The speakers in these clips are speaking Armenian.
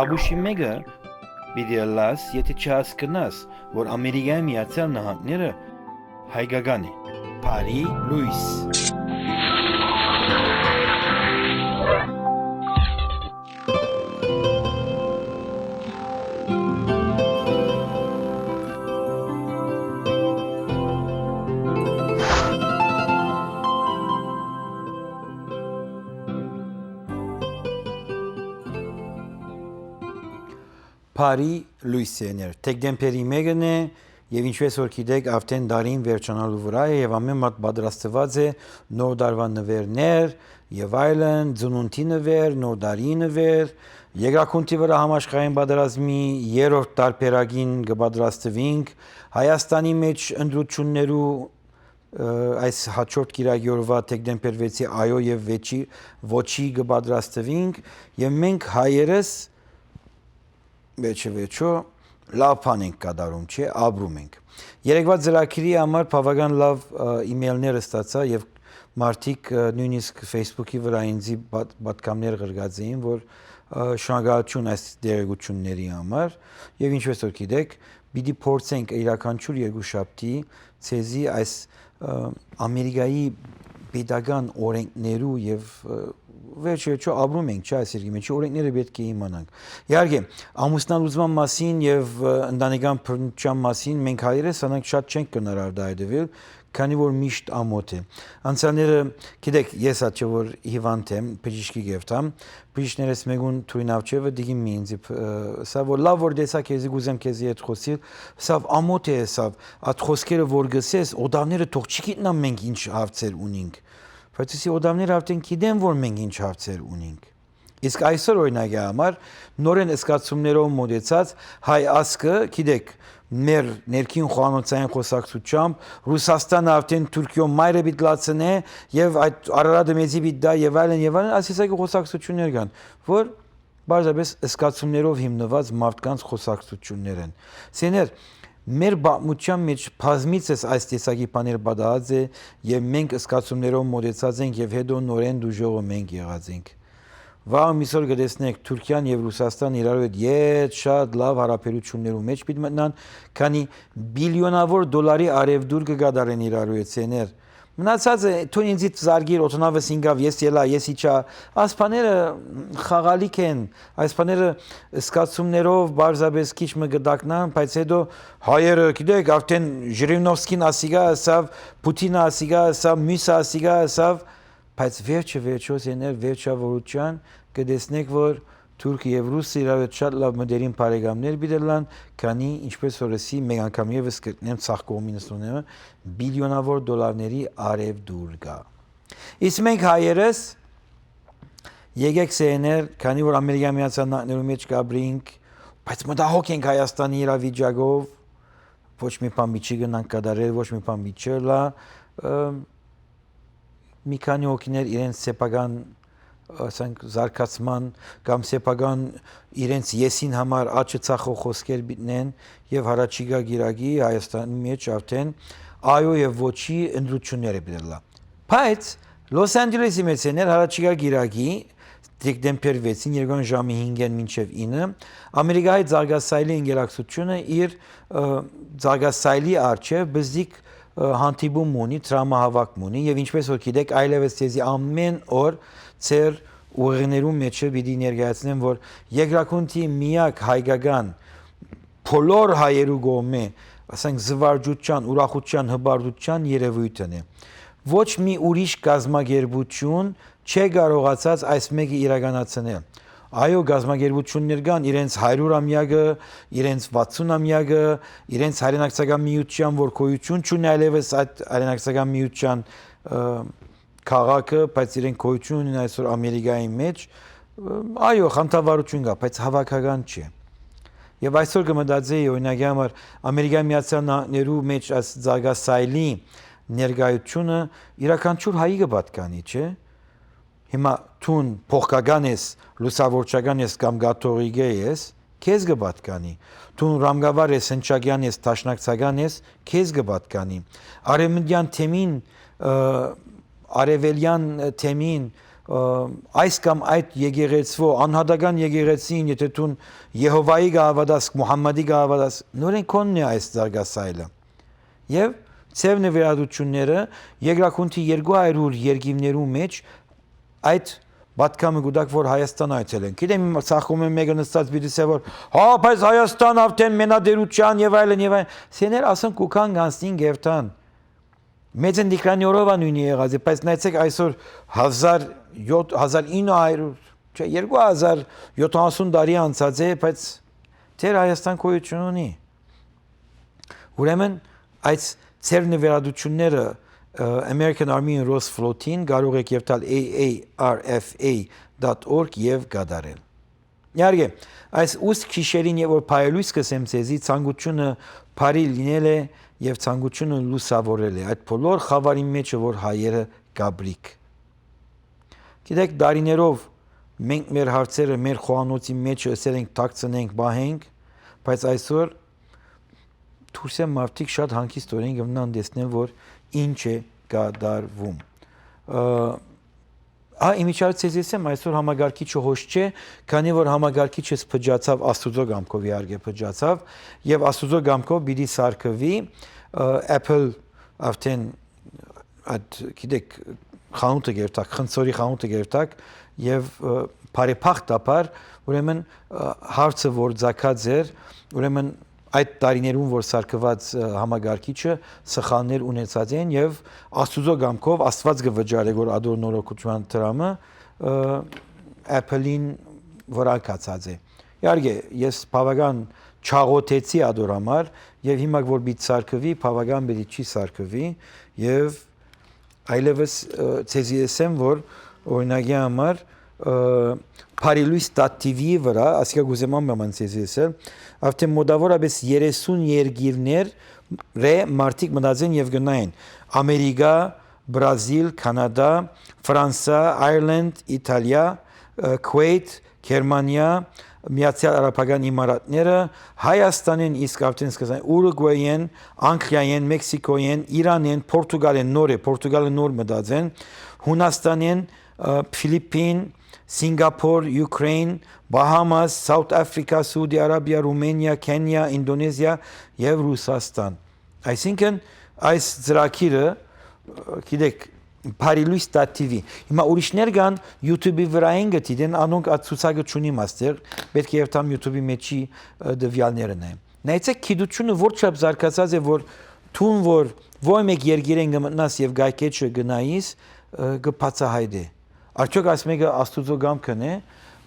Աբուշի մեկը պիտի լաս, եթե չհասկնաս, որ Ամերիկայի Միացյալ Նահանգները հայկական է, Փարի Լուիս։ Փարի Լուիսիներ, Տեգդեմպերի մեկն է եւ ինչպես որ գիտեք, արդեն դարին վերջանալու վրա է եւ ամեն մատ պատրաստված է նոր դարվա նվերներ եւ այլն, ծնունդի նվեր, նոր դարի նվեր, երկրակունթի վրա համաշխարհային պատերազմի երրորդ տարբերակին կպատրաստվենք, Հայաստանի մեջ ընդրություններու այս հաջորդ կիրակի օրվա Տեգդեմպեր 6-ի այո եւ ոչի կպատրաստվենք եւ մենք հայերս Վերջո լավ բան ենք կատարում, չէ, ապրում ենք։ Երեկվա ծրագրի համար բավական լավ իմեյլներ ստացա եւ մարդիկ նույնիսկ Facebook-ի վրա ինձ պատկամներ գրգած էին, որ շնորհակալություն այս դերակցությունների համար եւ ինչպես որ գիտեք, պիտի փորձենք իրականչուր երկուշաբթի ցեզի այս Ամերիկայի պետական օրենքներու եւ վերջո ապրում ենք, չէ, այս երկրի մեջ օրենքները պետք է իմանանք։ Իհարկե, ամուսնալուծման մասին եւ ընտանեկան բռնության մասին մենք հայերս անանք շատ չենք կնարար դայդվել, քանի որ միշտ ամոթ է։ Անցյալները, գիտեք, ես հաճո որ հիվանդ եմ, բժիշկի գերտամ, բժիշկներս մեկուն թույնավչևը դիգին մի ինձ, սա որ լավ որ դեսա քեզի գուզեմ քեզի հետ խոսիլ, սա ամոթ է սա, այդ խոսքերը որ գսես, օդավները թող չգիտնան մենք ինչ հարցեր ունենք։ Բայց իսի օդավները արդեն գիտեն, որ մենք ինչ հարցեր ունենք։ Իսկ այսօր օրինակի համար նորեն զգացումներով մոտեցած հայ ազգը, գիտեք, մեր ներքին խոհանոցային խոսակցությամբ Ռուսաստանը արդեն Թուրքիո մայրը պիտի լացնե եւ այդ Արարատը մեծի պիտի դա եւ այլն, ասեցակի խոսակցություններ կան, որ բարձրապես զգացումներով հիմնված մարդկանց խոսակցություններ են։ Սեներ մեր բամության մեջ բազմիցս այս տեսակի բաներ պատահած է եւ մենք զգացումներով մոտեցած ենք եւ հետո նորեն դուժողը մենք եղած ենք։ Վաղ միսօր կտեսնեք Թուրքիան եւ Ռուսաստան իրար հետ ետ շատ լավ հարաբերություններու մեջ պիտի մտնան, քանի բիլիոնավոր դոլարի արևդուր կգադարեն իրար հետ ցեներ։ Մնացածը թույն ինձ զարգիր օտոնավեսինգավ ես ելա ես իջա ասպաները խաղալիք են այսպաները սկացումներով բարձաբես քիչ մը գդակնան բայց հետո հայերը գիտեք արդեն Ժիրինովսկին ասիգա ասավ Պուտինը ասիգա ասավ Մյուսը ասիգա ասավ բայց վերջը եներ վերջավորության կտեսնեք որ Թուրք եւ Ռուսը իրար հետ շատ լավ մտերիմ բարեկամներ բիդելան, քանի ինչպես օրեսի մեկ անգամ եւս կգտնեմ ցախ կոմունիստ ունենը բիլիոնավոր դոլարների արև դուր գա։ Իսկ մենք հայերս եկեք սեներ, քանի որ Ամերիկայի Միացյալ Նահանգներու մեջ կաբրինք, բայց մտահոգ ենք Հայաստանի իրավիճակով, ոչ մի բան չի գնանք կդարել, ոչ մի բան չի լա, մի քանի հոգիներ իրենց սեփական ասենք զարգացման կամ սեփական իրենց եսին համար աչը ցախող խոսքեր բիտնեն եւ հարաճիգա գիրագի Հայաստանի մեջ արդեն այո եւ ոչի ընդրությունները բերելա բայց Լոս Անջելեսի մեջ ներ հարաճիգա գիրագի Դեկտեմբեր 6-ին երկրորդ ժամի 5-ին մինչև 9 Ամերիկայի ցարգասայլի ինգերակցությունը իր ցարգասայլի արչեւ բզիկ հանդիպում ունի տրամահավաք ունի եւ ինչպես որ գիտեք այլևս ցեզի ամեն օր ծեր ուղիներու մեջ պիտի ներկայացնեմ որ երկրակունթի միակ հայկական բոլոր հայերու գոմե ասենք զվարճության ուրախության հբարդության երևույթն է ոչ մի ուրիշ կազմակերպություն չի կարողացած այս մեկը իրականացնել այո գազագերբություններ կան իրենց 100-ամյակը, իրենց 60-ամյակը, իրենց հայրենակցական միության որ գոյություն չունի այլևս այդ հայրենակցական միության քաղաքը, բայց իրենք գոյություն ունեն այսօր Ամերիկայի մեջ, այո, խանդավառություն կա, բայց հավաքական չի։ Եվ այսօր կմտածեի օրինակի համար Ամերիկայի Միացյալ Նահանգներու մեջ այս ցագասայլի ներկայությունը իրականչուր հայի կպատկանի, չէ՞։ Հիմա թուն փոխկական ես, լուսավորչական ես կամ գաթողիկ ես, քեզ կպատկանի։ Դու Ռամգավար ես, Հնչակյան ես, Տաշնակցական ես, քեզ կպատկանի։ Արևմտյան թեմին, արևելյան թեմին, այս կամ այդ եկեղեցվո անհատական եկեղեցին, եթե դու Եհովայի գավադաս, Մուհամմադի գավադաս, նորեն քոնն է այս զարգասայլը։ Եվ ծև նվիրատությունները երկրակունթի 200 երկիրներու մեջ այդ պատկամը գուտակ որ Հայաստան այցել են։ Գիտեմ ցախում եմ մեկը նստած բիդիսե որ հա բայց Հայաստան ավտեն մենադերության եւ այլն եւ այլն։ Սեներ ասեն կուքան գանստին գերտան։ Մեծն դիկրանյորովա նույնի եղած է, բայց նայեցեք այսօր 1900 չէ 2070 տարի անցած է, բայց թեր Հայաստան գոյություն ունի։ Ուրեմն այս ծեր նվիրատությունները American Army and Ross Float-ին կարող եք եւ տալ aarfa.org եւ գադարել։ Իհարկե, այս ուս քիշերին եւ որ փայլույս կսեմ ցեզի ցանկությունը բարի լինել է եւ ցանկությունը լուսավորել է այդ բոլոր խավարի մեջ որ հայերը գաբրիկ։ Գիտեք, դարիներով մենք մեր հարցերը մեր խոհանոցի մեջ ասել ենք տակցնենք, բահենք, բայց այսօր թուրսը մարդիկ շատ հանգիստորեն գտնան տեսնեն որ ինչ է կատարվում։ Իմիջիայլից եմ այսօր համագարկիչը հոշ չէ, քանի որ համագարկիչը փճացավ Աստուծո գամքով իհարկե փճացավ եւ Աստուծո գամքով պիտի սարքվի Apple արդեն այդ գիտեք խանութը գերտակ, խնձորի խանութը գերտակ եւ բարեփոխտաբար ուրեմն հարցը որ ցակած էր, ուրեմն այդ տարիներում որ սարքված համագարկիչը սխալներ ունեցած են եւ Աստուծո գամքով Աստված կվճարի որ ադոր նորոգության դրամը Apple-ին վրակացած է։ Իհարկե ես բավական չաղոթեցի ադոր համար եւ հիմա որ բիտ սարքվի բավական բիտ չի սարքվի եւ այլևս ցեզի ասեմ որ օրինակի համար Փարիլույս.tv վրա ասիկա գուզեման բաման ցեզի ասել Արդեն մոտավորապես 30 երկիրներ ռե մարտիկ մտածեն եւ գնային Ամերիկա, Բրազիլ, Կանադա, Ֆրանսա, Այրլենդ, Իտալիա, Քուվեյթ, Գերմանիա, Միացյալ Արաբական Էմիրատները, Հայաստանեն իսկ արդեն սկսան Ուրուգվայեն, Անգլիայեն, Մեքսիկոյեն, Իրանեն, Պորտուգալեն նոր է, Պորտուգալը նոր մտածեն, Հունաստանեն, Ֆիլիպին, Singapore, Ukraine, Bahamas, South Africa, Saudi Arabia, Romania, Kenya, Indonesia եւ Ռուսաստան։ Այսինքն այս ծրագիրը գիտեք Փարիլույս.tv հիմա ուրիշներ կան YouTube-ի վրա են գտին անոնք ցուցակը չունի մաստեր պետք է երթամ YouTube-ի մեջի դվյալներն են նայեցեք գիտությունը որչափ զարգացած է որ թուն որ ոյ մեկ երգիրեն գմտնաս եւ գայքեչը գնայիս կբացահայտե արդյոք այս մեկը Աստուծո գամքն է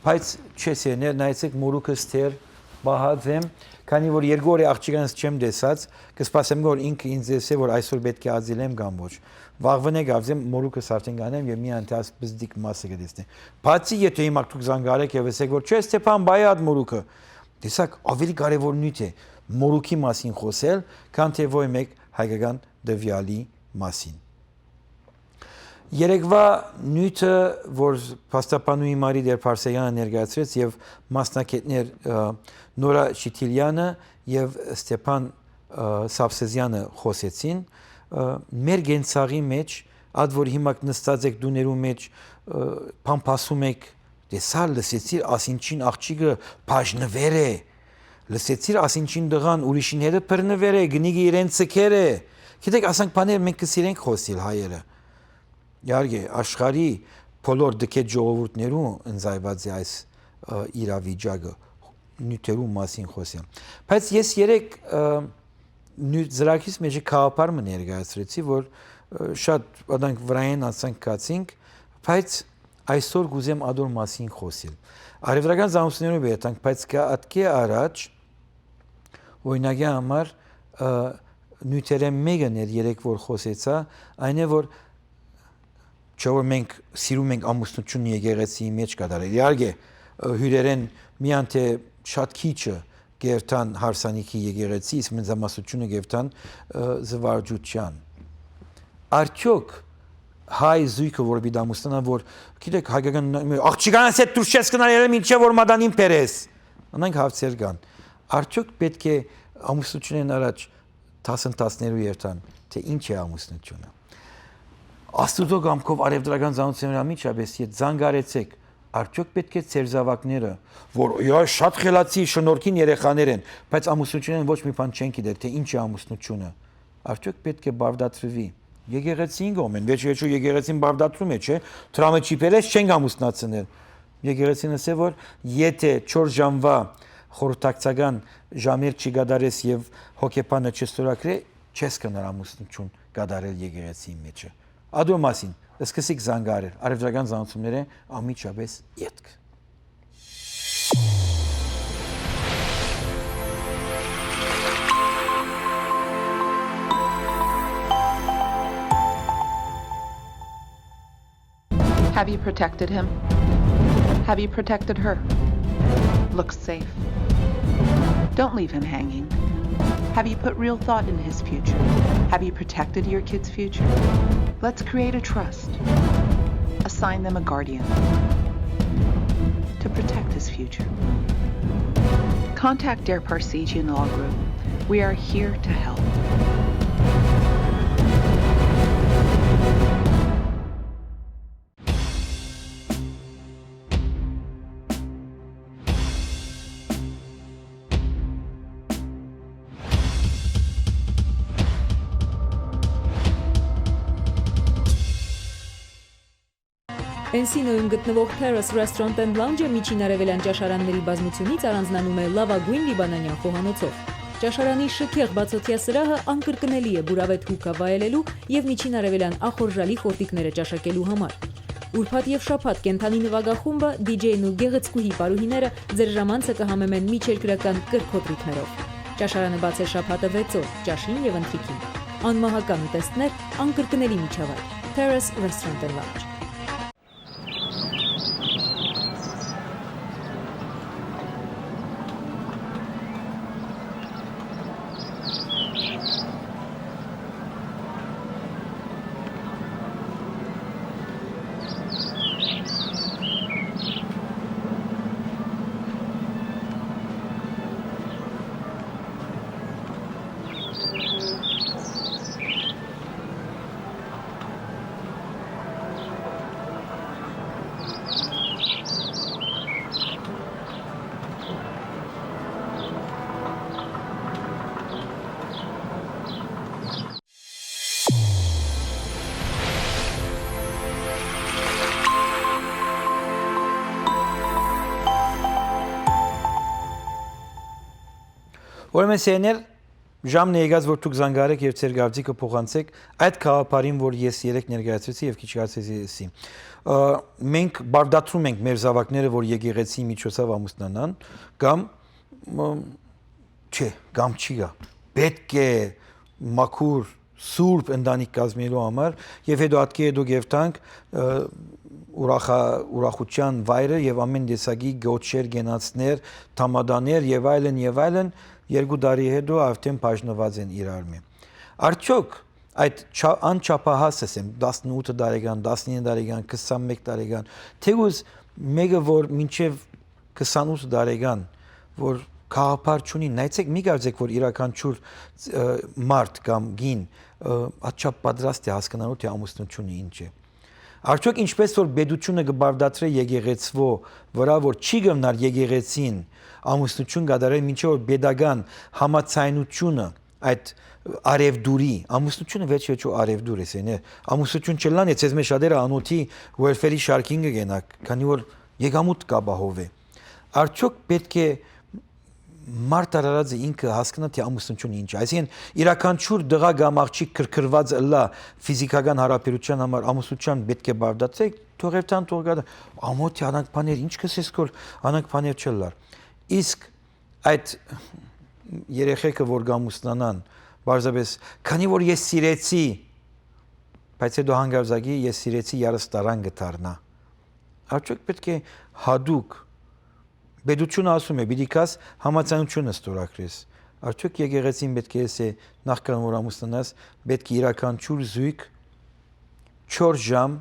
բայց չես եներ նայեցեք մորուքը ստեր բահածեմ քանի որ երկու օր աղջկանս չեմ տեսած կսպասեմ որ ինքը ինձ ասե որ այսօր պետք է ածելեմ կամ ոչ վաղվնե գավզեմ մորուքը սարտեն կանեմ եւ մի անտաս բզդիկ մասը կդեսնեմ բացի եթե հիմա դուք զանգարեք եւ ասեք որ չէ Ստեփան բայ այդ մորուքը տեսակ ավելի կարեւոր նյութ է մորուքի մասին խոսել քան թե ոյ մեկ հայկական դվյալի մասին Երեկվա նյութը, որ փաստաբանուհի Մարի Դեր-Փարսեյանը ներկայացրեց եւ մասնակիցներ Նորա Շիթիլյանը եւ Ստեփան Սավսեզյանը խոսեցին, մեր գենցաղի մեջ, ад որ հիմա նստած եք դուներու մեջ, փամփասում եք, տեսալ լսեցիր ասինչին աղջիկը բաժնվեր է, լսեցիր ասինչին դղան ուրիշին հետը բռնվեր է, գնիգի իրեն ցկեր է, գիտեք ասանք բաներ մենք կսիրենք խոսել հայերը Իհարկե, աշխարհի բոլոր դքետ ժողովուրդներու ընձայված է այս իրավիճակը նյութերու մասին խոսեմ։ Բայց ես երեք ծրագրից մեջ քաղաքարը ներկայացրեցի, որ շատ ոդանք վրային ասանք կացինք, բայց այսօր գուզեմ ադոր մասին խոսել։ Արևելական զամուսներով եթանք, բայց կատկի առաջ օրինակի համար նյութերը մեկը ներ երեք որ խոսեցա, այն է որ Չէ որ մենք սիրում ենք ամուսնությունը եկեղեցիի մեջ կատարել։ Իհարկե հյուրերեն միան թե շատ քիչը գերտան հարսանիքի եկեղեցի, իսկ մեծամասնությունը գերտան զվարճության։ Արդյոք հայ զույգը որ բիդամուսնա որ գիտեք հայկական աղջկանս հետ դուրս չես գնալ երբ ինչե որ մադանին պերես։ անենք հարցեր կան։ Արդյոք պետք է ամուսնությունն առաջ դասընթացներու երթան, թե ինչ է ամուսնությունը։ Աստուծո կամքով արևդրական ծանոթությունների միջաբես եթե զանգարեցեք, արդյոք պետք է ձեր զավակները, որ շատ խելացի շնորհքին երեխաներ են, բայց ամուսնությունն ոչ մի բան չեն գիտեր, թե ինչ է ամուսնությունը, արդյոք պետք է բավարարվի։ Եկեղեցին գոմեն, վերջի եկեղեցին բավարարում է, չէ՞, դրա մեջ իբերես չեն ամուսնացնել։ Եկեղեցին ասե որ եթե 4 ժամվա խորհրդակցական ժամեր չգադարես եւ հոգեբանը չստորագրե, չես կնար ամուսնություն գադարել եկեղեցի մեջը։ Ադու մասին սկսիկ զանգարել արևդրական զանոցումները ամիջապես ետք։ Have you protected him? Have you protected her? Looks safe. Don't leave him hanging. Have you put real thought in his future? Have you protected your kid's future? Let's create a trust. Assign them a guardian to protect his future. Contact Dare Parsegian Law Group. We are here to help. Էնսինոյում գտնվող Terrace Restaurant and Lounge-ը միջին արևելյան ճաշարանների բազմությունից առանձնանում է լավագույն լիբանանյան խոհանոցով։ Ճաշարանի շքեղ բացօթյա սրահը անկրկնելի է բուրավետ հուկա վայելելու եւ միջին արևելյան ախորժալի խորտիկները ճաշակելու համար։ Ուրբաթ եւ շաբաթ կենթանի նվագախումբը, DJ-ն ու գեղեցկուհի պարուհիները ձեր ժամանցը կհամեմեն միջերկրական կրքոտ ռիթմերով։ Ճաշարանը բաց է շաբաթը 6 օր, ճաշին եւ ընթրիքին։ Անմահական ուտեստներ, անկրկնելի միջավայր։ Terrace Restaurant and Lounge։ Ուրեմն սեներ ժամն է եկած որ դուք զանգարեք եւ ձեր գավձիկը փոխանցեք այդ խաղապարին որ ես երեք ներկայացրեցի եւ քիչ կարծեցի մենք բարդացում ենք մեր զավակները որ եկեղեցի միջոցով ամուսնանան կամ չէ կամ չի գա պետք է մաքուր սուրբ ընտանիք կազմելու համար եւ հետո ատկի հետո գևտանք ուրախության վայրը եւ ամեն տեսակի գոչեր գենացներ թամադաներ եւ այլն 2 տարի հետո արդեն բաժնված են իրար մի։ Արդյոք այդ անչափահաս ասեմ 18 տարեկան, 19 տարեկան, 21 տարեկան, թեուզ մեկը որ մինչև 28 տարեկան, որ խաղապար չունի, նայեցեք մի կարծեք որ իրականչուր մարդ կամ գին աչափ պատրաստ է հասկանալու թե ամուսնությունը ինչ է։ Արդյոք ինչպես որ բեդությունը կբարդացրե եկեղեցվո վրա որ չի գնար եկեղեցին ամուսնություն կատարել մինչև որ բեդական համացայնությունը այդ արևդուրի ամուսնությունը վերջո արևդուր է սենե ամուսնություն չլան է ցեզ մեջ շատերը անոթի welfare-ի շարքին կգենակ քանի որ եկամուտ կա բահով է արդյոք պետք է մարդ արարածը ինքը հասկանա թե ամուսնությունը ինչ է այսինքն իրականչուր դղա կամ աղջիկ քրքրված լա ֆիզիկական հարաբերության համար ամուսնության պետք է բավարարեք թողերտան թողգա ամոթի անանք բաներ ինչ կսես կոր անանք բաներ չլար իսկ այդ երեխեքը որ գամուսնանան բարձրապես քանի որ ես սիրեցի բայց հետո հանգարզագի ես սիրեցի երստարան գտարնա արդյոք պետք է հադուկ Բեդությունը ասում է, բիդիկաս համացանությունը ստորագրես։ Արդյոք եկեղեցին պետք է ասե նախքան որ ամուսնանաս, պետք է իրականչուր զույգ 4 ժամ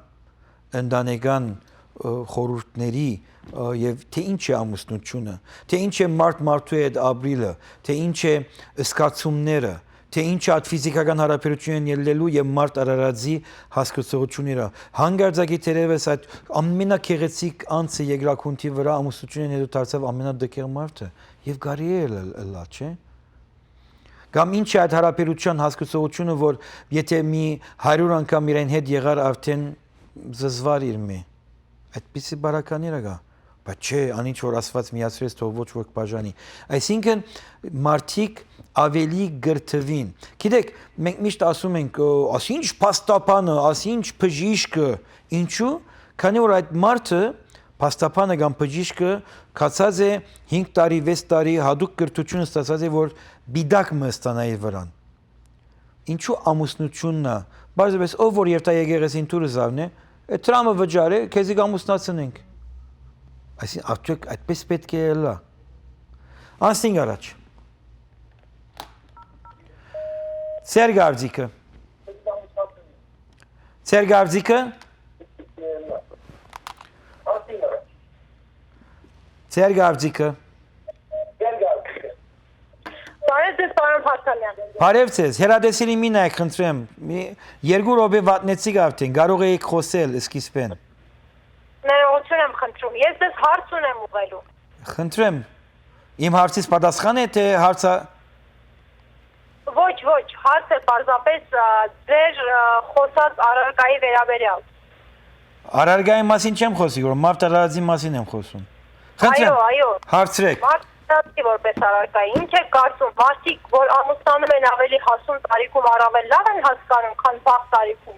ընտանեկան խորհուրդների եւ թե ինչ է ամուսնությունը, թե ինչ է մարդու հետ ապրիլը, թե ինչ է զգացումները, թե ինչ է ֆիզիկական հարաբերություն ելնելու եւ մարդ արարածի հասկացողությունները։ Հանգարձակի թերևս այդ ամենագեղեցիկ անձը երկրակունթի վրա ամուսնությունն հետո դարձավ ամենադքեր մարդը եւ կարի է լա, չէ՞։ Կամ ինչ է այդ հարաբերության հասկացողությունը, որ եթե մի 100 անգամ իրեն հետ եղար արդեն զզվար իր մի այդպիսի բարականիրա գա, բայց չէ, անինչ որ ասված միացրեց թող ոչ ոք բաժանի։ Այսինքն մարդիկ ավելի գրթվին։ Գիտեք, մենք միշտ ասում ենք, ասինչ փաստաբանը, ասինչ բժիշկը, ինչու՞, քանի որ այդ մարդը փաստաբանը կամ բժիշկը կացած է 5 տարի, 6 տարի հadoop կրթությունը ստացած է, որ բիդակ մստանա իր վրան։ Ինչու ամուսնությունն է, բարձրապես ով որ երթա եկեղեցին դուրս զավն է, այդ տրամը վճարը, քեզի ամուսնացնենք։ Այսինքն արդյոք այդպես պետք է լա։ Անցնենք առաջ։ Ցերգարձիկը։ Ցերգարձիկը։ Ցերգարձիկը։ Բարև ձեզ, պարոն Փարթանյան։ Բարև ձեզ, հերադեսիլի մի նայեք, խնդրեմ, 2 րոպե վատնեցիք արդեն, կարող եք խոսել սկիզբեն։ Ներողություն եմ խնդրում, ես ձեզ հարց ունեմ ուղղելու։ Խնդրեմ, իմ հարցից պատասխան է, թե հարցը… Ոչ, հարցը պարզապես ձեր խոսած առարկայի վերաբերյալ։ Առարկայի մասին չեմ խոսի, որ մարդ արարածի մասին եմ խոսում։ Այո։ Հարցրեք։ Մարդիկ որպես առարկայի, ինչ եք կարծում, մարդիկ, որ ամուսնանում են ավելի հասուն տարիքում առավել լավ են հասկանում, քան վաղ տարիքում։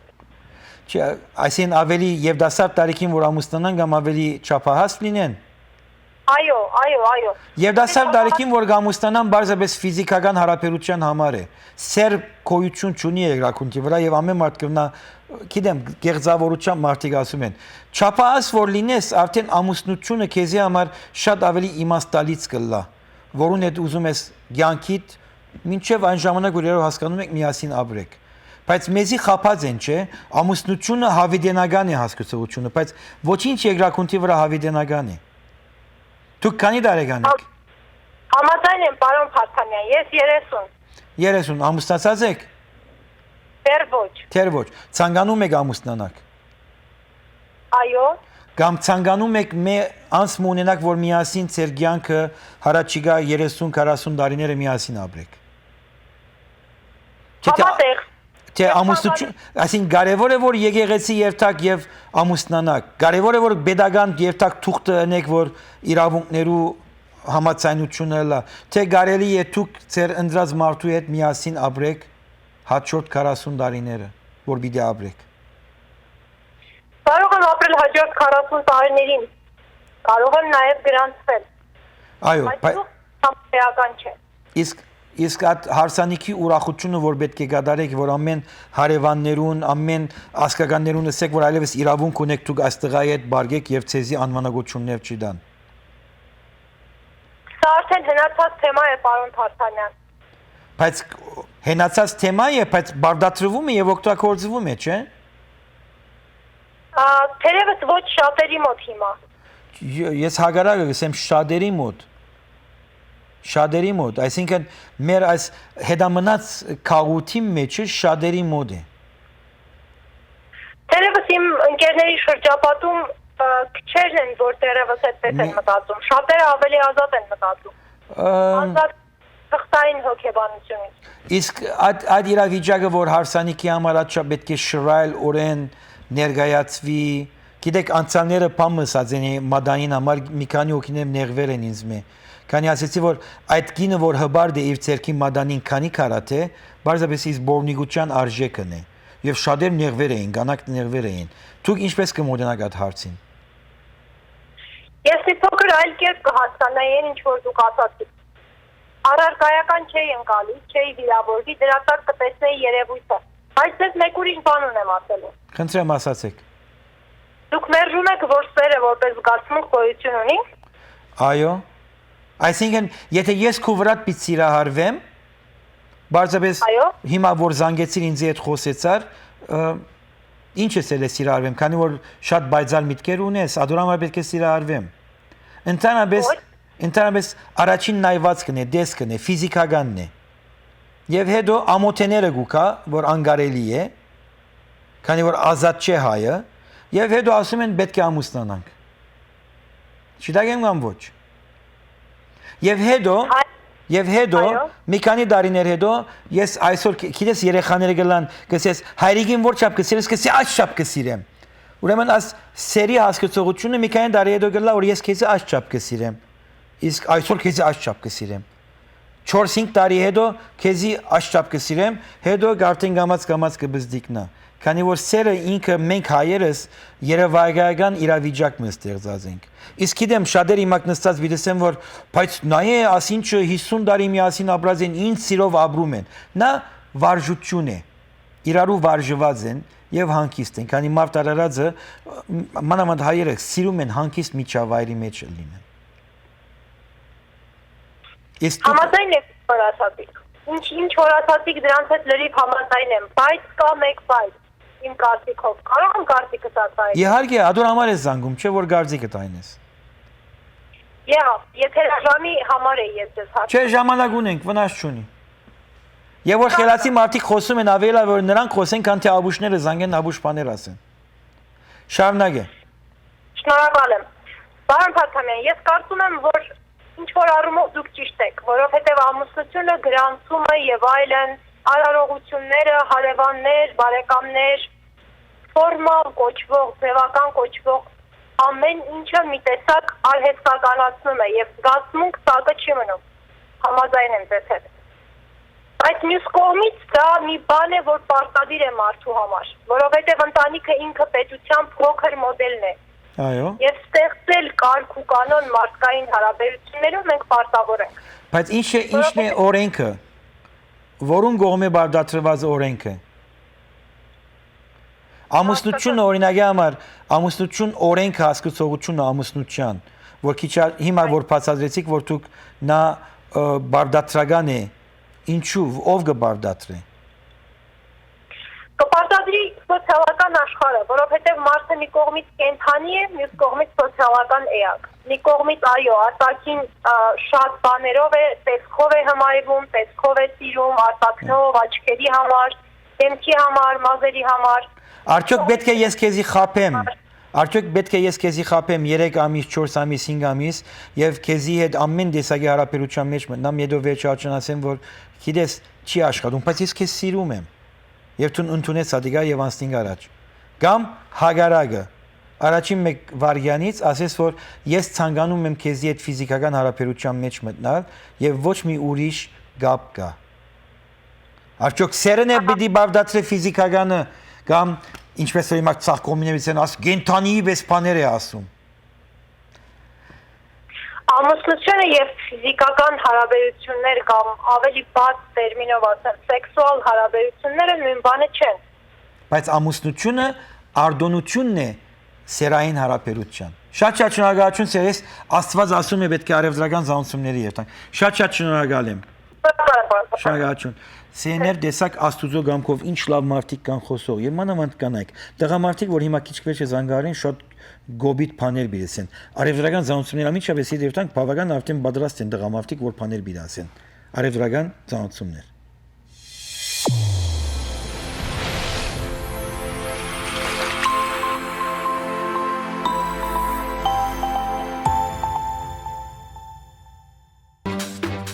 Չէ, այսինքն ավելի եւ դասարտ տարիքին որ ամուսնանան կամ ավելի չափահաս լինեն։ Այո։ Եվ դասարտ տարիքին որ ամուսնանան բարձրապես ֆիզիկական հարաբերության համար է։ Սեր կոյություն չունի երկրակունթի վրա եւ ամեն մարդ կնա, գիտեմ, գեղձավորության մարդիկ ասում են։ Չափահաս որ լինես, արդեն ամուսնությունը քեզի համար շատ ավելի իմաստալից կլա, որուն հետ ուզում ես ցանկիդ մինչեւ այն ժամանակ որ երբ հասկանում եք միասին ապրեք։ Բայց մեզի խափած են, չէ՞, ամուսնությունը հավիտենական է հասկացությունը, բայց ոչինչ երկրակունթի վրա հավիտենական է։ Դուք քանի տարեկան եք։ Համաձայն եմ, պարոն Փարթանյան, ես 30։ 30, ամուսնացած եք։ Դեռ ոչ։ Ցանկանում եք ամուսնանալ։ Այո։ Կամ ցանկանում եք անց ունենաք, որ միասին ձեր կյանքը հարաճիգա 30-40 տարիները միասին ապրեք։ Համատեղ։ Թե ամուսնություն, այսինքն կարևոր է որ եկեղեցի երթակ եւ ամուսնանաք։ Կարևոր է որ pedagogan երթակ թուղթը ունեք, որ իրավունքներու համաձայնությունը լա։ Թե կարելի է դուք ձեր ընտրած մարդու հետ միասին ապրեք հաջորդ 40 տարիները, որ պիտի ապրեք։ Կարող եմ ապրել հաջորդ 40 տարիներին։ Կարող եմ նաեւ գրանցվել։ Այո, բայց էական չէ։ Իսկ այդ հարսանիքի ուրախությունը որ պետք է գադարեք, որ ամեն հարևաններուն, ամեն ասկականներուն ասեք, որ այլևս իրավունք ունեք դուք այստեղի հետ բարգեք եւ ցեզի անվանակություններ չդան։ Սա արդեն հնացած թեմա է, պարոն Փարթանյան։ Բայց հնացած թեմա է, բայց բարդատրվում է եւ օգտագործվում է, չէ՞։ Թերևս ոչ շատերի մոտ հիմա։ Ես հագարակը գսեմ շատերի մոտ, այսինքն մեր այս հետամնաց քաղուտի մեջը շատերի մոտ է։ Թերևս իմ ընկերների շրջապատում քչերն են, որ դեռևս այդպես են մտածում, շատերը ավելի ազատ են մտածում։ Ազատ թղթային հոգեբանությունից։ Իսկ այդ իրավիճակը, որ հարսանիքի համար ատչա պետք է շռայլ օրեն ներգայացվի, գիտեք անցյալները պամսած են մադանին համար մի քանի օքիներ նեղվել են ինձ մե։ Քանի ասեցի որ այդ գինը որ հբարդ է իր ցերքի մադանին քանի կարատ է, բարձրապես ის բորնիգության արժեքն է։ Եվ շատեր նեղվել էին, գանակ նեղվել էին։ Դուք ինչպես կմոտենաք այդ հարցին։ Ես մի փոքր այլ կերպ կհասկանայի այն ինչ որ դուք ասացիք։ Առարկայական չէի ընկալի, չէի վիրավորվի, դրա տակ կտեսնեի երևույթը։ Բայց ես մեկ ուրիշ բան ունեմ ասելու։ Խնդրեմ ասացեք։ Դուք մերժում եք, որ սերը որպես զգացմունք գոյություն ունի։ Այո։ Այսինքն, եթե ես քո վրա պիտի սիրահարվեմ, բարձրապես հիմա որ զանգեցիր ինձ հետ խոսեցար, Ինչ ես էլ սիրարվեմ, քանի որ շատ բայցալ միտքեր ունես, ադորամար պետք է սիրարվեմ։ Ընդհանրապես առաջին նայվածքն է, դեսքն է, ֆիզիկականն է։ Եվ հետո ամոթեները գուկա, որ անգարելի է, քանի որ ազատ չէ հայը, եւ հետո ասում են պետք է ամուսնանանք։ Չդագեմ կամ ոչ։ Եվ հետո մի քանի տարիներ հետո ես այսօր գիտես երեխաները գլան գսես հայրիկին որ չափ կսիրես կսի այս չափ կսիրեմ ուրեմն աս սերի հասկացողությունը մի քանի տարի հետո գլա որ ես քեզ այս չափ կսիրեմ իսկ այսօր քեզ այս չափ կսիրեմ 4-5 տարի հետո քեզի այս չափ կսիրեմ հետո գարտեն գամած կբզդիկնա քանի որ սերը ինքը մենք հայերս երևակայական իրավիճակն ստեղծած ենք իսկ գիտեմ շատեր իմակ նստած վիդեսեմ որ բայց նայե ասինչը 50 տարի միասին ապրած են ինչ սիրով ապրում են նա վարժություն է իրարու վարժված են եւ հանգիստ են քանի մարդ արարածը մանավանդ հայերը սիրում են հանգիստ միջավայրի մեջ լինեն Համաձայն եք հորացածիկ ինչ հորացածիկ դրանց հետ լրիվ համաձայն եմ բայց կա մեկ բայց Իմ կարծիքով կարող եմ կարծիքս ասել։ Իհարկե, ադոր համար ես զանգում, չէ՞ որ կարծիքդ այն ես։ Եղավ, եթե ժամի համար է ես ձեզ հարցնում։ Չէ, ժամանակ ունենք, վնաս չունի։ Եվ որ խելացի մարդիկ խոսում են ավելի որ նրանք խոսեն, քան թե աբուշները զանգեն աբուշ բաներ ասեն։ Շարունակե։ Շնորհակալ եմ։ Պարոն Փաթամյան, ես կարծում եմ, որ ինչ որ առումով դուք ճիշտ եք, որովհետև ամուսնությունը, գրանցումը եւ այլն արարողությունները, հարևաններ, բարեկամներ, ֆորմալ կոչվող, ձևական կոչվող ամեն ինչը մի տեսակ արհեստականացնում է եւ զգացմունք տակը չի մնում։ Համաձայն եմ ձեզ հետ։ Բայց մյուս կողմից դա մի բան է, որ պարտադիր է մարդու համար, որովհետեւ ընտանիքը ինքը պետության փոքր մոդելն է։ Այո։ Եվ ստեղծել կարգ ու կանոն մարդկային հարաբերություններում մենք պարտավոր ենք։ Բայց ինչն է օրենքը։ Որուն կողմ է բարդացրված օրենքը։ Ամուսնությունը օրինակի համար, ամուսնություն օրենքը հասկացողությունը ամուսնության, որ քիչ հիմա որ բացատրեցիք, որ դուք նա բարդացրական է, ինչու ով կբարդացրի։ Կպարտադրի սոցիալական աշխարհը, որովհետև մարդը մի կողմից կենթանի է, մյուս կողմից սոցիալական էակ։ Մի կողմից այո, արտաքին շատ բաներով է, տեսքով է հմայվում, տեսքով է սիրում, արտաքնով, աչքերի համար, դեմքի համար, մազերի համար։ Արդյոք պետք է ես քեզի խափեմ։ Արդյոք պետք է ես քեզի խափեմ 3 ամիս, 4 ամիս, 5 ամիս եւ քեզի հետ ամեն տեսակի հարաբերության մեջ մտնամ, հետո վերջը աճանասեմ, որ գիտես չի աշխատում, բայց ես քեզ սիրում եմ։ Եվ դու ընդունես ադիգա եւ անցնին առաջ։ Կամ հագարագը առաջին մեկ վարյանից ասես որ ես ցանկանում եմ քեզի հետ ֆիզիկական հարաբերության մեջ մտնալ եւ ոչ մի ուրիշ գապ կա։ Արդյոք սերն է պիտի բարդացրի ֆիզիկականը կամ ինչպես որ հիմա ցաղկոմինևից են ասում գենթանիի պես բաներ է ասում։ Ամուսնությունը եւ ֆիզիկական հարաբերություններ կամ ավելի բաց տերմինով ասեմ, սեքսուալ հարաբերությունները նույն բանը չեն։ Բայց ամուսնությունը արտոնությունն է սերային հարաբերության։ Շատ շնորհակալություն սերես, Աստված ասում է պետք է արևդրական զանցումների երթանք։ Շատ շնորհակալ եմ։ Շնորհակալություն։ Սեներ դեսակ Աստուծո գամքով ինչ լավ մարդիկ կան խոսող։ Եվ մանավանդ կանայք։ Տղամարդիկ, որ հիմա քիչ քիչ զանգարեն, շատ գոբիտ բաներ բերեցին։ Արևդրական զանցումները ամիջապես երթանք բավական արդեն պատրաստ են տղամարդիկ, որ բաներ բերասեն։ Արևդրական զանցումներ։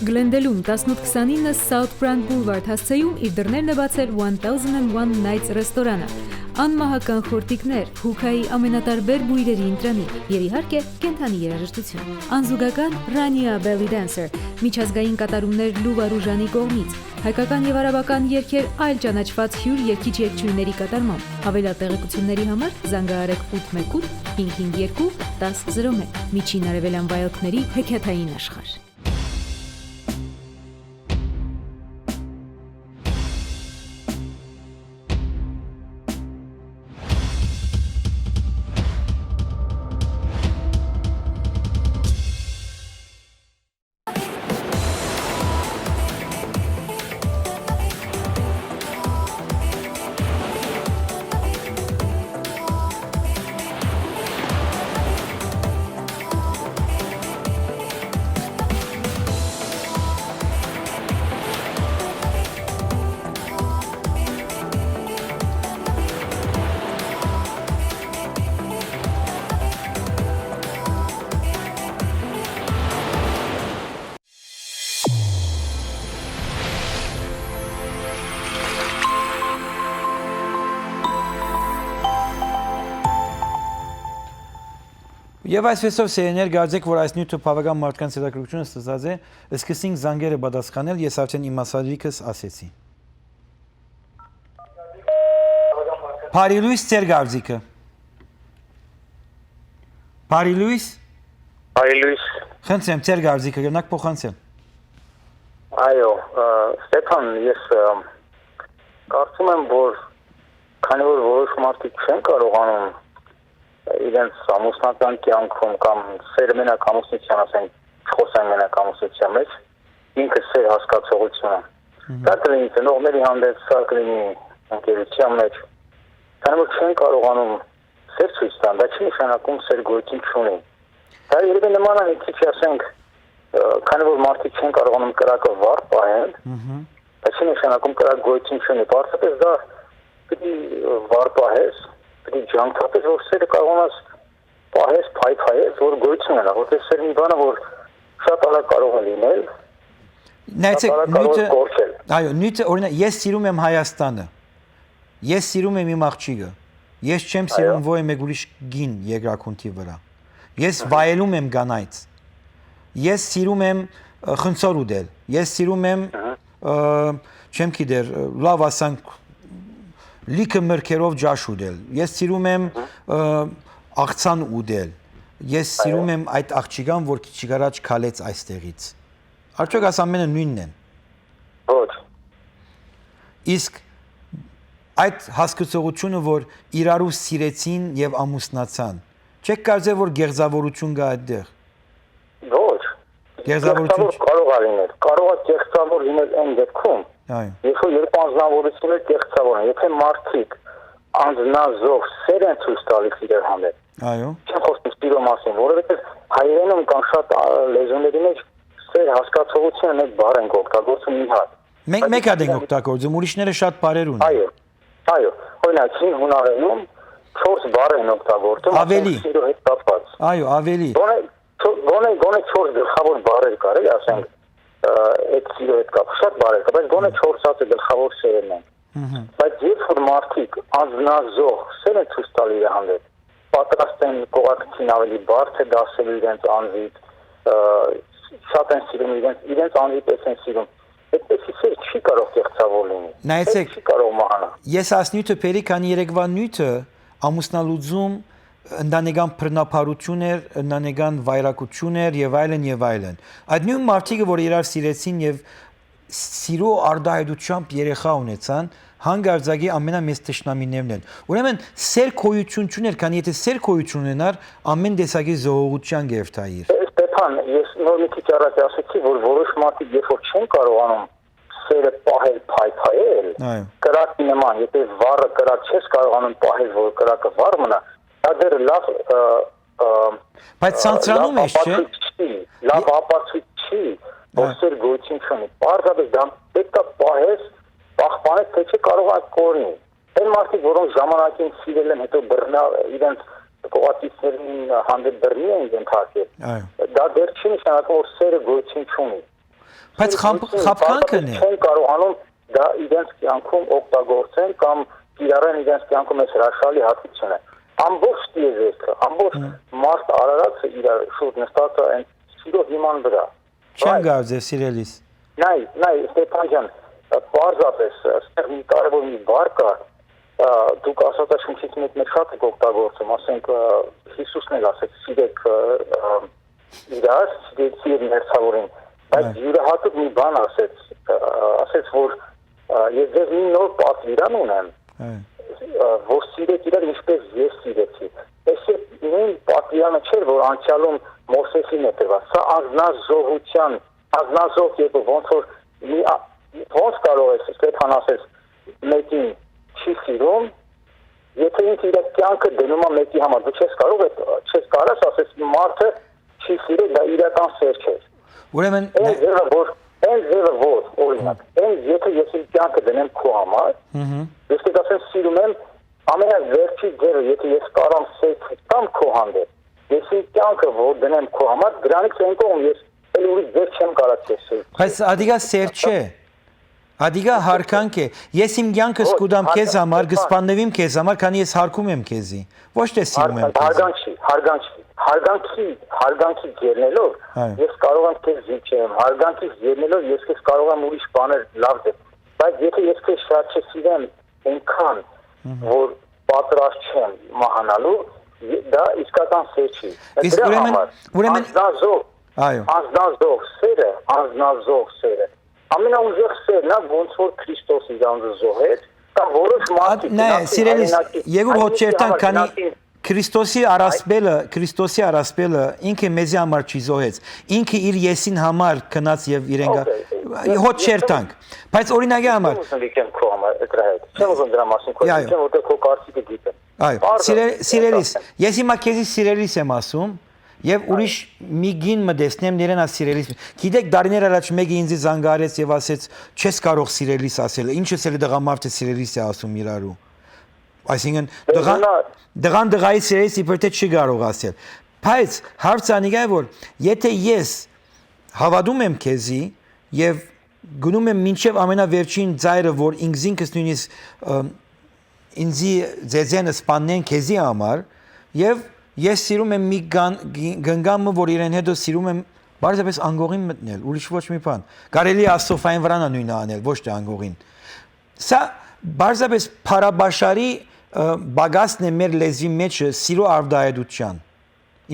Գլենդելում 1829 South Brand Boulevard հասցեում իր դռներն է բացել 1001 Nights ռեստորանը։ Անմահական խորտիկներ, հուքայի ամենատարբեր բույրերի ընտրանիկ եւ իհարկե կենթանի երաժշտություն։ Անզուգական Rania Belly Dancer, միջազգային կատարումներ Լուվա Ռուժանի կողմից, հայկական եւ արաբական երգեր այլ ճանաչված հյուր երգիչ երգչուհիների կատարմամբ։ Հավելյալ տեղեկությունների համար զանգահարեք 818 552 1001 Միջին արևելյան վայելքների հեքիաթային աշխարհ։ Եվ այսպեսով սերեներ գարձեք, որ այս նյութը բավական մարդկանց հետաքրքրությունը ստացած է, սկսենք զանգերը պատասխանել, ես արդեն իմ ասալիքս ասեցի։ Բարի լույս, ձեր գարձիկը։ Բարի լույս։ Բարի լույս։ Խնդրեմ, ձեր գարձիկը գնաք փոխանցել։ Այո, Ստեփան, ես կարծում եմ, որ քանի որ որոշ մարդիկ չեն կարողանում իրենց ամուսնական կյանքում կամ սերմենակ ամուսնության, ասենք խոսեն մենակ ամուսնության մեջ, ինքը սեր հասկացողությունը։ Դա կլինի ծնողների հանդեպ, սա կլինի ընկերության մեջ։ Քանի որ չեն կարողանում սեր ցույց տալ, դա չի նշանակում սեր գոյություն չունի։ Դա երևի նման է, քիչ ասենք, քանի որ մարդիկ չեն կարողանում կրակը վառ պահել, դա չի նշանակում կրակ գոյություն չունի։ Պարզապես դա պիտի վառ պահես, պիտի ջանքատես, որ սերը կարողանաս պահես, փայփայես, որ գոյություն ունենա, որտեղ սեր մի բան է, որ շատ արագ կարող է լինել։ Նայեցեք, այո, նյութը օրինակ ես սիրում եմ Հայաստանը։ Ես սիրում եմ իմ աղջիկը։ Ես չեմ սիրում ոչ մեկ ուրիշ գին երկրակունթի վրա։ Ես վայելում եմ կանայց։ Ես սիրում եմ խնձոր ուտել։ Ես սիրում եմ չեմ գիտեր, լավ ասանք լիքը մրգերով ջաշ ուտել։ Ես սիրում եմ աղցան ուտել։ Ես սիրում եմ այդ աղջիկան, որ քիչ առաջ քալեց այստեղից։ Արդյոք այս ամենը նույնն են։ Ոչ։ Իսկ այդ հասկացողությունը, որ իրարու սիրեցին եւ ամուսնացան, չեք կարծել, որ գեղձավորություն կա այդտեղ։ Ոչ։ Գեղձավորություն կարող է լինել։ Կարող է գեղձավոր լինել այն դեպքում, այո։ երբ որ երկու անձնավորություններ գեղձավոր են, եթե մարդիկ անձնազոհ սեր են ցույց տալիս իրար հանդեպ։ Այո։ Չեմ խոսում սիրո մասին, որովհետև հայերենում կան շատ լեզուների մեջ սեր հասկացողությունը մեկ բառ են օգտագործում մի հատ։ Մենք մեկ հատ ենք օգտագործում, ուրիշները շատ բառեր ունեն։ Այո։ Այո, օրինակ հին հունարենում 4 բառ են օգտագործում, Ավելի։ Սիրո հետ կապված։ Այո, ավելի։ Գոնե 4 գլխավոր բառեր կար, էլի, ասենք, այդ սիրո հետ կապ, շատ բառեր կա, բայց գոնե 4 հատ գլխավոր սերն են։ Բայց երբ որ մարդիկ անձնազոհ սեր են ցույց տալի իր հանդեպ, պատրաստ են կողակցին ավելի բարդ դասել իրենց անձից, շատ են սիրում իրենց անձի պես են սիրում։ Այդպես սեր չի կարող կեղծավոր լինի։ Նայեցեք, չի կարող մահանալ։ ես ասնյութը բերի, քանի երեկվա նյութը ամուսնալուծում ընտանեկան բռնապարություն էր, ընտանեկան վայրակություն էր եւ այլն եւ այլն։ Այդ նույն մարդիկը, որ իրար սիրեցին եւ սիրո արդահայտությամբ երեխա ունեցան, հանգարձակի ամենամեծ թշնամիներն են։ Ուրեմն սեր քոյություն չուներ, քանի եթե սեր քոյություն ունենար, ամեն տեսակի զողողության գերտայիր։ Ստեփան, ես նոր մի քիչ առաջ ասացի, որ որոշ մարդիկ երբ որ չեն կարողանում սերը պահել, փայփայել, կրակի նման, եթե վառը կրակ չես կարողանում պահել, որ կրակը վառ մնա, դա դեռ լավ բայց ցանցրանում ես, չէ՞։ Լավ ապացույց չի, որ սեր գոյություն չունի։ Պարզապես դա պետք է պահես, պահպանես, թե չէ կարող է կորնի։ Այն մարդիկ, որոնք ժամանակին սիրել են, հետո բռնալ իրենց կողակիցներին հանդեպ բռնի են ենթարկել։ Դա դեռ չի նշանակում, որ սերը գոյություն չունի։ Բայց խաբկանքն է։ Չեն կարողանում դա իրենց կյանքում օգտագործեն կամ կիրառեն իրենց կյանքում այս հրաշալի հատկությունը։ Ամբողջ տիեզերքը, ամբողջ մարդ արարածը իր շուրջ նստած է այն սիրո հիման վրա։ Չեմ գարձել սիրելիս։ Նայ, Ստեփան ջան, պարզապես այստեղ մի կարևոր մի բառ կա, դուք Աստվածաշնչից մեկ շատ եք օգտագործում, ասենք Հիսուսն էլ ասեց սիրեք իրար, սիրեք ներսավորին, բայց յուրահատուկ մի բան ասեց, որ ես ձեզ մի նոր պատվիրան ունեմ, որ սիրեք իրար ինչպես ես սիրեցի։ Այս նույն պատվիրանը չէր, որ անցյալում Մովսեսին է տրված, սա անձնազոհ եկը, ոնց որ ոնց կարող է Ստեփան ասես մեկին չի սիրում, եթե ինքը իր կյանքը դնում է մեկի համար, դու չես կարող ասես մարդը չի սիրել, դա իրական սեր չէ։ Ուրեմն այն ձևը որ օրինակ, եթե ես իմ կյանքը դնեմ քո համար, ես կասեմ սիրում եմ ամենավերջի ձևը, եթե ես կարամ սեր կամ քո հանդեպ, ես իմ կյանքը որ դնեմ քո համար, դրանից այն կողմ ես ուրիշ ձև չեմ կարող տեսնել։ Բայց ադիգա սեր չէ։ Ադիգա հարկանք է։ Ես իմ կյանքս կուդամ քեզ համար, գսպաննեվիմ քեզ համար, քանի ես հարկում եմ քեզի։ Ոչ թե սիրում եմ քեզ։ Հարգանքի ելնելով ես կարող եմ քեզ զիջեմ, հարգանքից ելնելով ես քեզ կարող եմ ուրիշ բաներ լավ դեմ, բայց եթե ես քեզ շատ չսիրեմ այնքան, որ պատրաստ չեմ մահանալու, դա իսկական սեր չի։ Իսկ ուրեմն անznազող սերը, ամենաուժեղ սերն է, ոնց որ Քրիստոս իր անձը զոհեց, կամ որոշ մարդիկ Նայ, սիրելիս, Եգուր հոչերտան քանի Քրիստոսի առասպելը ինքը մեզի համար չի զոհեց, ինքը իր եսին համար քնած եւ իրեն հոչ չերտանք, բայց օրինակի համար Սիրելիս, ես հիմա քեզի սիրելիս եմ ասում եւ ուրիշ մի գին մտեսնեմ ներենա սիրելիս։ Գիտեք դարիներ առաջ մեկը ինձ զանգարեց եւ ասեց չես կարող սիրելիս ասել, ինչս էլ դղամարդը սիրելիս է ասում իրարու։ Այսինքն դղան դղայի սիրելիս իբր թե չի կարող ասել։ Բայց հարցը անիկա է որ եթե ես հավատում եմ քեզի եւ գնում եմ մինչեւ ամենավերջին ծայրը որ ինքս նույնիսկ ինձի ձեզենը սպանեն քեզի համար եւ ես սիրում եմ մի գնգամը որ իրեն հետո սիրում եմ բարձրապես անգողին մտնել ուրիշ ոչ մի բան կարելի է ասոֆային վրանա նույնը անել ոչ թե անգողին սա բարձրապես փարաբաշարի բագասն է մեր լեզվի մեջը սիրո արդայդության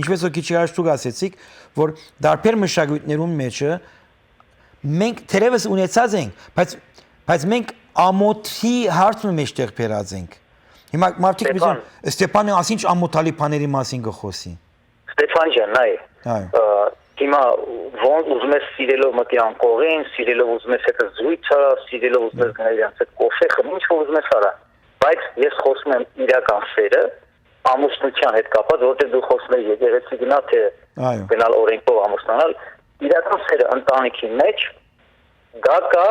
ինչպես որ քիչ առաջ ասեցիք որ դարբեր մշակույթներում մեջը մենք թերևս ունեցած ենք բայց մենք ամոթի հարցը մեջտեղ բերած ենք հիմա մարդիկ բիզեն Ստեփանը ասինչ ամոթալի բաների մասին գխոսի Ստեփան ջան նայ հիմա ոնց ուզում ես սիրելով մտի անկողին սիրելով ուզում ես հետը զույցը սիրելով ուզում ես գնել իրենց հետ կոֆե խմել ինչ որ ուզում ես արա բայց ես խոսում եմ իրական սերը ամուսնության հետ կապված որտեղ դու խոսում ես եկեղեցի գնա թե գնալ օրենքով ամուսնանալ իրական սերը ընտանիքի մեջ դա կա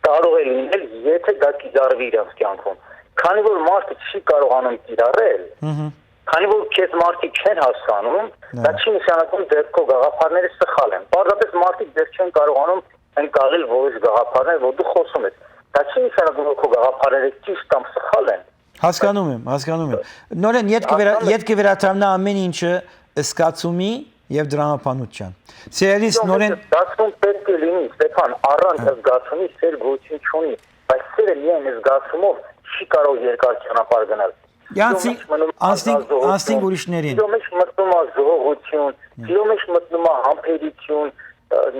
կարող է լինել եթե դա կիրառվի իրենց կյանքում քանի որ մարդը չի կարողանում կիրառել քանի որ քեզ մարդիկ չեն հասկանում դա չի նշանակում դեռ քո գաղափարները սխալ են պարզապես մարդիկ դեռ չեն կարողանում ընկալել որոշ գաղափարներ որ դու խոսում ես դա չի նշանակում որ քո գաղափարները ճիշտ կամ սխալ են հասկանում եմ նորեն յետք վերադառնա ամեն ինչը զգացումի եւ դրամապանության սիրելիս նորեն զգացում պետք է լինի Ստեփան առանց զգացումի սեր գոյություն չունի բայց սերը միայն զգացումով չի կարող երկար ճանապարհ գնալ անստինգ ուրիշներին Իրոք մեջ մտնում է զողողություն իրոք մեջ մտնում է համբերություն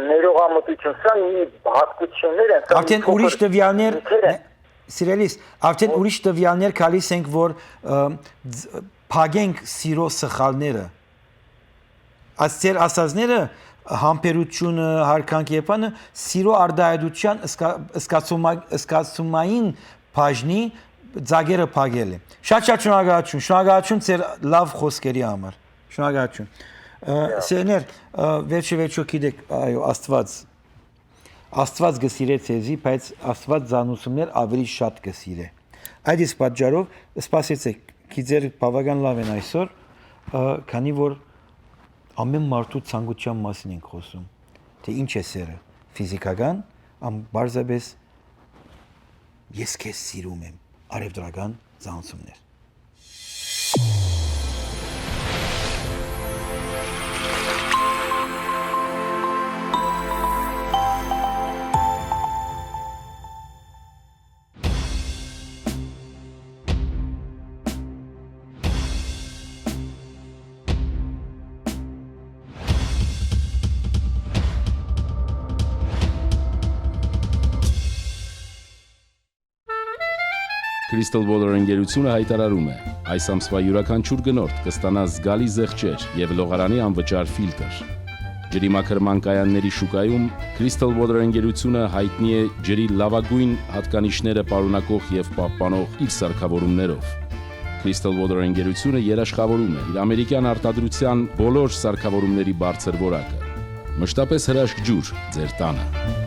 ներողամտություն սա մի հատկություններ են արդեն ուրիշ տվյալներ սիրելիս արդեն ուրիշ տվյալներ գալիս ենք որ փագենք սիրո սխալները Աստեր ասածները համբերությունը հարկանք եփանը սիրո արդայդության սկացումային բաժնի ձագերը փագել է շատ շնորհակալություն ձեր լավ խոսքերի համար շնորհակալություն սեներ վերջը գիտեք այո Աստված գսիրե ցեզի բայց Աստված զանուսումներ ավելի շատ գսիրե այդ իսկ պատճառով սպասեցեք քիզեր բավական լավ են այսօր քանի որ ամեն մարդու ցանկության մասին ենք խոսում թե ինչ է սերը ֆիզիկական բարձրապես ես քեզ սիրում եմ արևդրական զանցումներ Crystal Water ընկերությունը հայտարարում է. այս ամսվա յուրաքանչյուր գնորդ կստանա զգալի զեղչեր եւ լողարանի անվճար ֆիլտր։ Ջրի մաքրման կայանների շուկայում Crystal Water ընկերությունը հայտնի է ջրի լավագույն հատկանիշները պարունակող եւ պահպանող իր սարքավորումներով։ Crystal Water ընկերությունը երաշխավորում է իր ամերիկյան արտադրության բոլոր սարքավորումների բարձր որակը։ Մշտապես հրաշք ջուր ձեր տանը։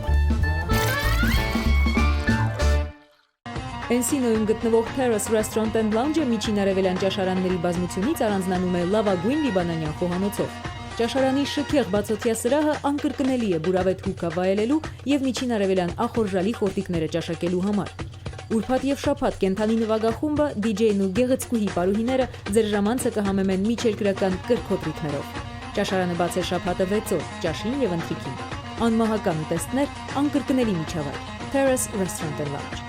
Encino-ում գտնվող Terrace Restaurant and Lounge-ը միջին արևելյան ճաշարանների բազմությունից առանձնանում է լավագույն լիբանանյան խոհանոցով։ Ճաշարանի շքեղ բացօթյա սրահը անկրկնելի է բուրավետ հուկա վայելելու եւ միջին արևելյան ախորժալի խորտիկները ճաշակելու համար։ Ուրբաթ եւ շաբաթ կենթանի նվագախումբը, DJ-ն ու գեղեցկուհի պարուհիները ձեր ժամանցը կհամեմեն միջերկրական կրքոտրիկներով։ Ճաշարանը բաց է շաբաթը 6 օր, ճաշին եւ ընթրիքին։ Անմահական ուտեստներ, անկրկնելի միջավայր։ Terrace Restaurant and Lounge.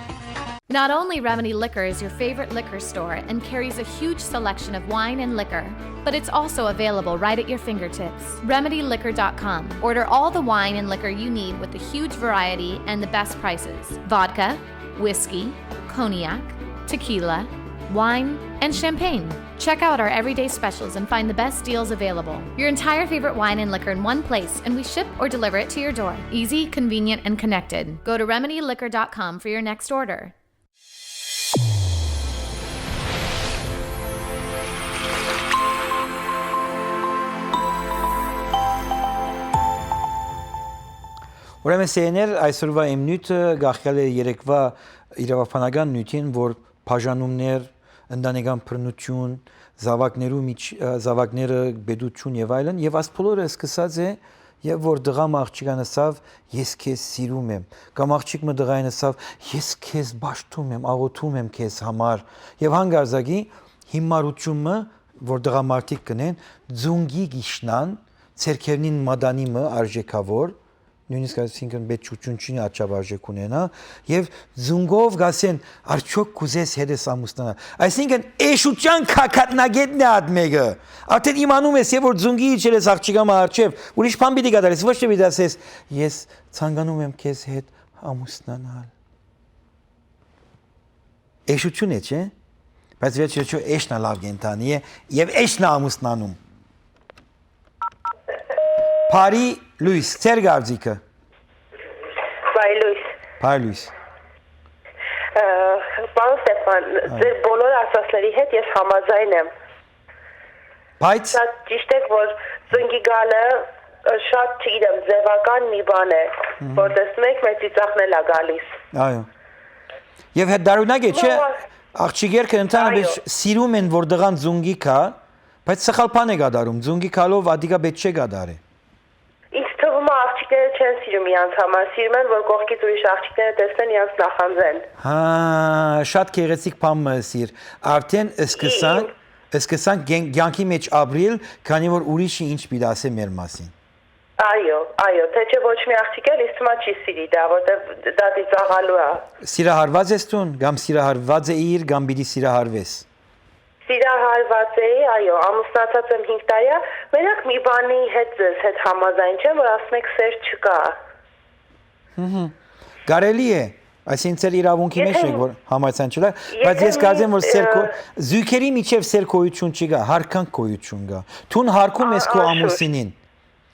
Not only Remedy Liquor is your favorite liquor store and carries a huge selection of wine and liquor, but it's also available right at your fingertips. RemedyLiquor.com. Order all the wine and liquor you need with a huge variety and the best prices. Vodka, whiskey, cognac, tequila, wine, and champagne. Check out our everyday specials and find the best deals available. Your entire favorite wine and liquor in one place, and we ship or deliver it to your door. Easy, convenient, and connected. Go to RemedyLiquor.com for your next order. Ուրեմն սեներ այսօրվա իմ նյութը գաղկալ է երեկվա իրավապանական նյութին, որ բաժանումներ, ընտանեկան բռնություն, զավակները բեդություն եւ այլն, եւ այս բոլորը սկսած է եւ որ դղամ աղջիկան ասավ ես քեզ սիրում եմ, կամ աղջիկը դղային ասավ ես քեզ բաշտում եմ, աղոթում եմ քեզ համար, եւ հանգարզակի հիմարությունը, որ դղամարդիկ կնեն, ձունգի գիշնան, ցերկևնին մադանիմը արժեքավոր նույնիսկ այսինքն բեճուճունչին աչաբարժեք ունենա եւ զունգով գասեն արդյոք կուզես հետս ամուսնանալ այսինքն էշուճան քակատնագետն է ադմեգը արդեն իմանում ես եւ որ զունգի իջել ես աղջիկամա արչեւ ուրիշ բան պիտի գտարես ոչ թե պիտի ասես ես ցանկանում եմ քեզ հետ ամուսնանալ էշուճուն է չէ բայց վերջը էշնա լավ գենտանի է եւ էշնա ամուսնանում Փարի Լուիս, ծեր գարձիկը։ Բայ Լուիս։ Պարոն Ստեփան, ձեր բոլոր ասածների հետ ես համաձայն եմ։ Բայց Շատ ճիշտ է, որ ծնգի գալը շատ, չգիտեմ, ձևական մի բան է, որ տեսնում եք մեծ ծիծաղն է գալիս։ Այո։ Եվ հետ դարունակ է, չէ, աղջիկերքը ընդհանրապես սիրում են, որ դղան ձունգի կա, բայց սխալ բան է գադարում, ձունգի կալով ադիկա պետք չէ գադարի։ Ինձ թվում է աղջիկները չեն սիրում իրանց համար, սիրում են, որ կողքից ուրիշ աղջիկները տեսնեն իրանց նախանձեն։ Հա, շատ գեղեցիկ բան մսիր։ Արդեն սկսանք կյանքի մեջ ապրել, քանի որ ուրիշը ինչ պիտի ասե մեր մասին։ Այո, թե չէ ոչ մի աղջիկ էլ ինձ թվում է չի սիրի դա, որտեղ դա ծիծաղալու է։ Սիրահարված ես դու, կամ սիրահարված է իր, կամ պիտի սիրահարվես։ Սիրահարված էի, այո, ամուսնացած եմ 5 տարի, մենակ մի բանի հետ ձեզ հետ համաձայն չեմ, որ ասում եք սեր չկա։ Կարելի է, այսինքն ծեր իրավունքի մեջ եք, որ համաձայն չլա, բայց ես կարծեմ, որ զույգերի միջև սեր գոյություն չկա, հարկանք գոյություն կա։ Թուն հարկում ես քո ամուսինին։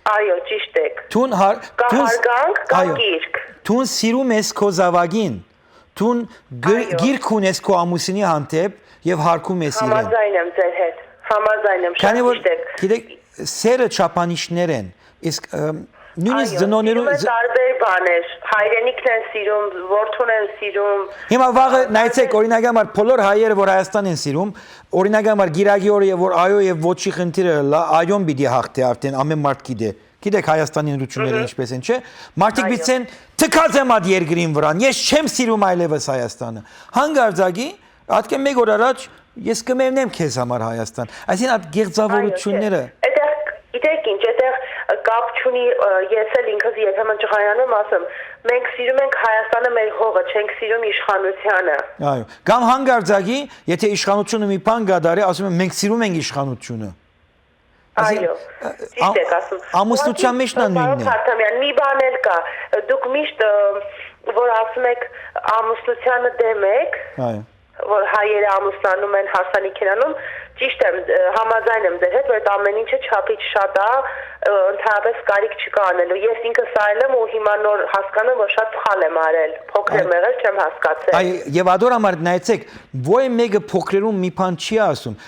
Այո, ճիշտ եք։ Կա հարգանք, կա գիրք։ Թուն սիրում ես քո զավակին։ Թուն գիրք ունես քո ամուսինի հանդեպ եւ հարկում ես իրեն։ Համաձայն եմ ձեր հետ։ Համաձայն եմ, շատ ճիշտ եք։ Գիտեք, սերը չափանիշներ են։ Իսկ նույնիսկ ծնողներու տարբեր բաներ, հայրենիքն են սիրում, որդուն են սիրում։ Հիմա վաղը նայեցեք, օրինակ համար բոլոր հայերը, որ Հայաստան են սիրում, օրինակ համար գիրագի օրը որ այո եւ ոչի խնդիրը այոն պիտի հաղթի արդեն ամեն մարդ գիտե։ Գիտեք Հայաստանի ընտրությունները ինչպես են, չէ՞։ Մարդիկ պիտի թքած եմ այդ երկրին վրան։ Ես չեմ սիրում այլևս Հայաստանը։ Հանգարձակի, ատկե մեկ օր առաջ ես կմերնեմ քեզ համար Հայաստան։ Այսինքն այդ գեղձավորությունները։ Գիտեք ինչ, այդտեղ կապ չունի, ես էլ ինքս երբեմն ջղայանում ասեմ, մենք սիրում ենք Հայաստանը մեր հողը, չենք սիրում իշխանությանը։ Այո, կամ հանգարձակի, եթե իշխանությունը մի բան գադարի, ասում են մենք սիրում ենք իշխանությունը։ Այո, ճիշտ եք ասում։ Ամուսնության մեջ նա նույնն է։ Հարթամյան, մի բան էլ կա, դուք միշտ որ ասում եք ամուսնությանը դեմ եք, այո, որ հայերը ամուսնանում են, հարսանիք են անում, ճիշտ եմ, համաձայն եմ ձեր հետ, որ այդ ամեն ինչը չափից շատ է, ընդհանրապես կարիք չկա անելու։ Ես ինքս արել եմ ու հիմա նոր հասկանում, որ շատ սխալ եմ արել, փոքր եմ եղել, չեմ հասկացել։ Այ եւ ադոր համար նայեցեք, ոյ մեկը փոքրերում մի բան չի ասում։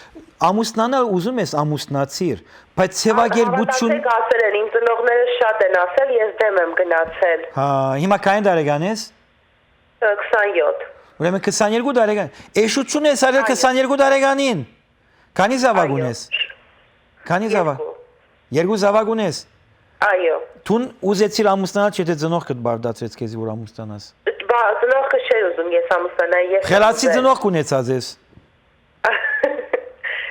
Ամուսնանալ ուզում ես ամուսնացիր, բայց ցեվագերբություն ասել են, իմ ծնողները շատ են ասել, ես դեմ եմ գնացել։ Հա, հիմա քանի տարեկան ես։ 27։ Ուրեմն 22 տարեկան։ Էշություն ես արել 22 տարեկանին։ Քանի զավակ ունես։ Քանի զավակ։ Երկու զավակ ունես։ Այո։ Տուն ուզեցիր ամուսնանալ, չէ՞ թե ծնող կդարդացրեց քեզի որ ամուսնանաս։ Բա ծնողքը չէր ուզում ես ամուսնանալ, ես Խելացի ծնող կունեցած ես։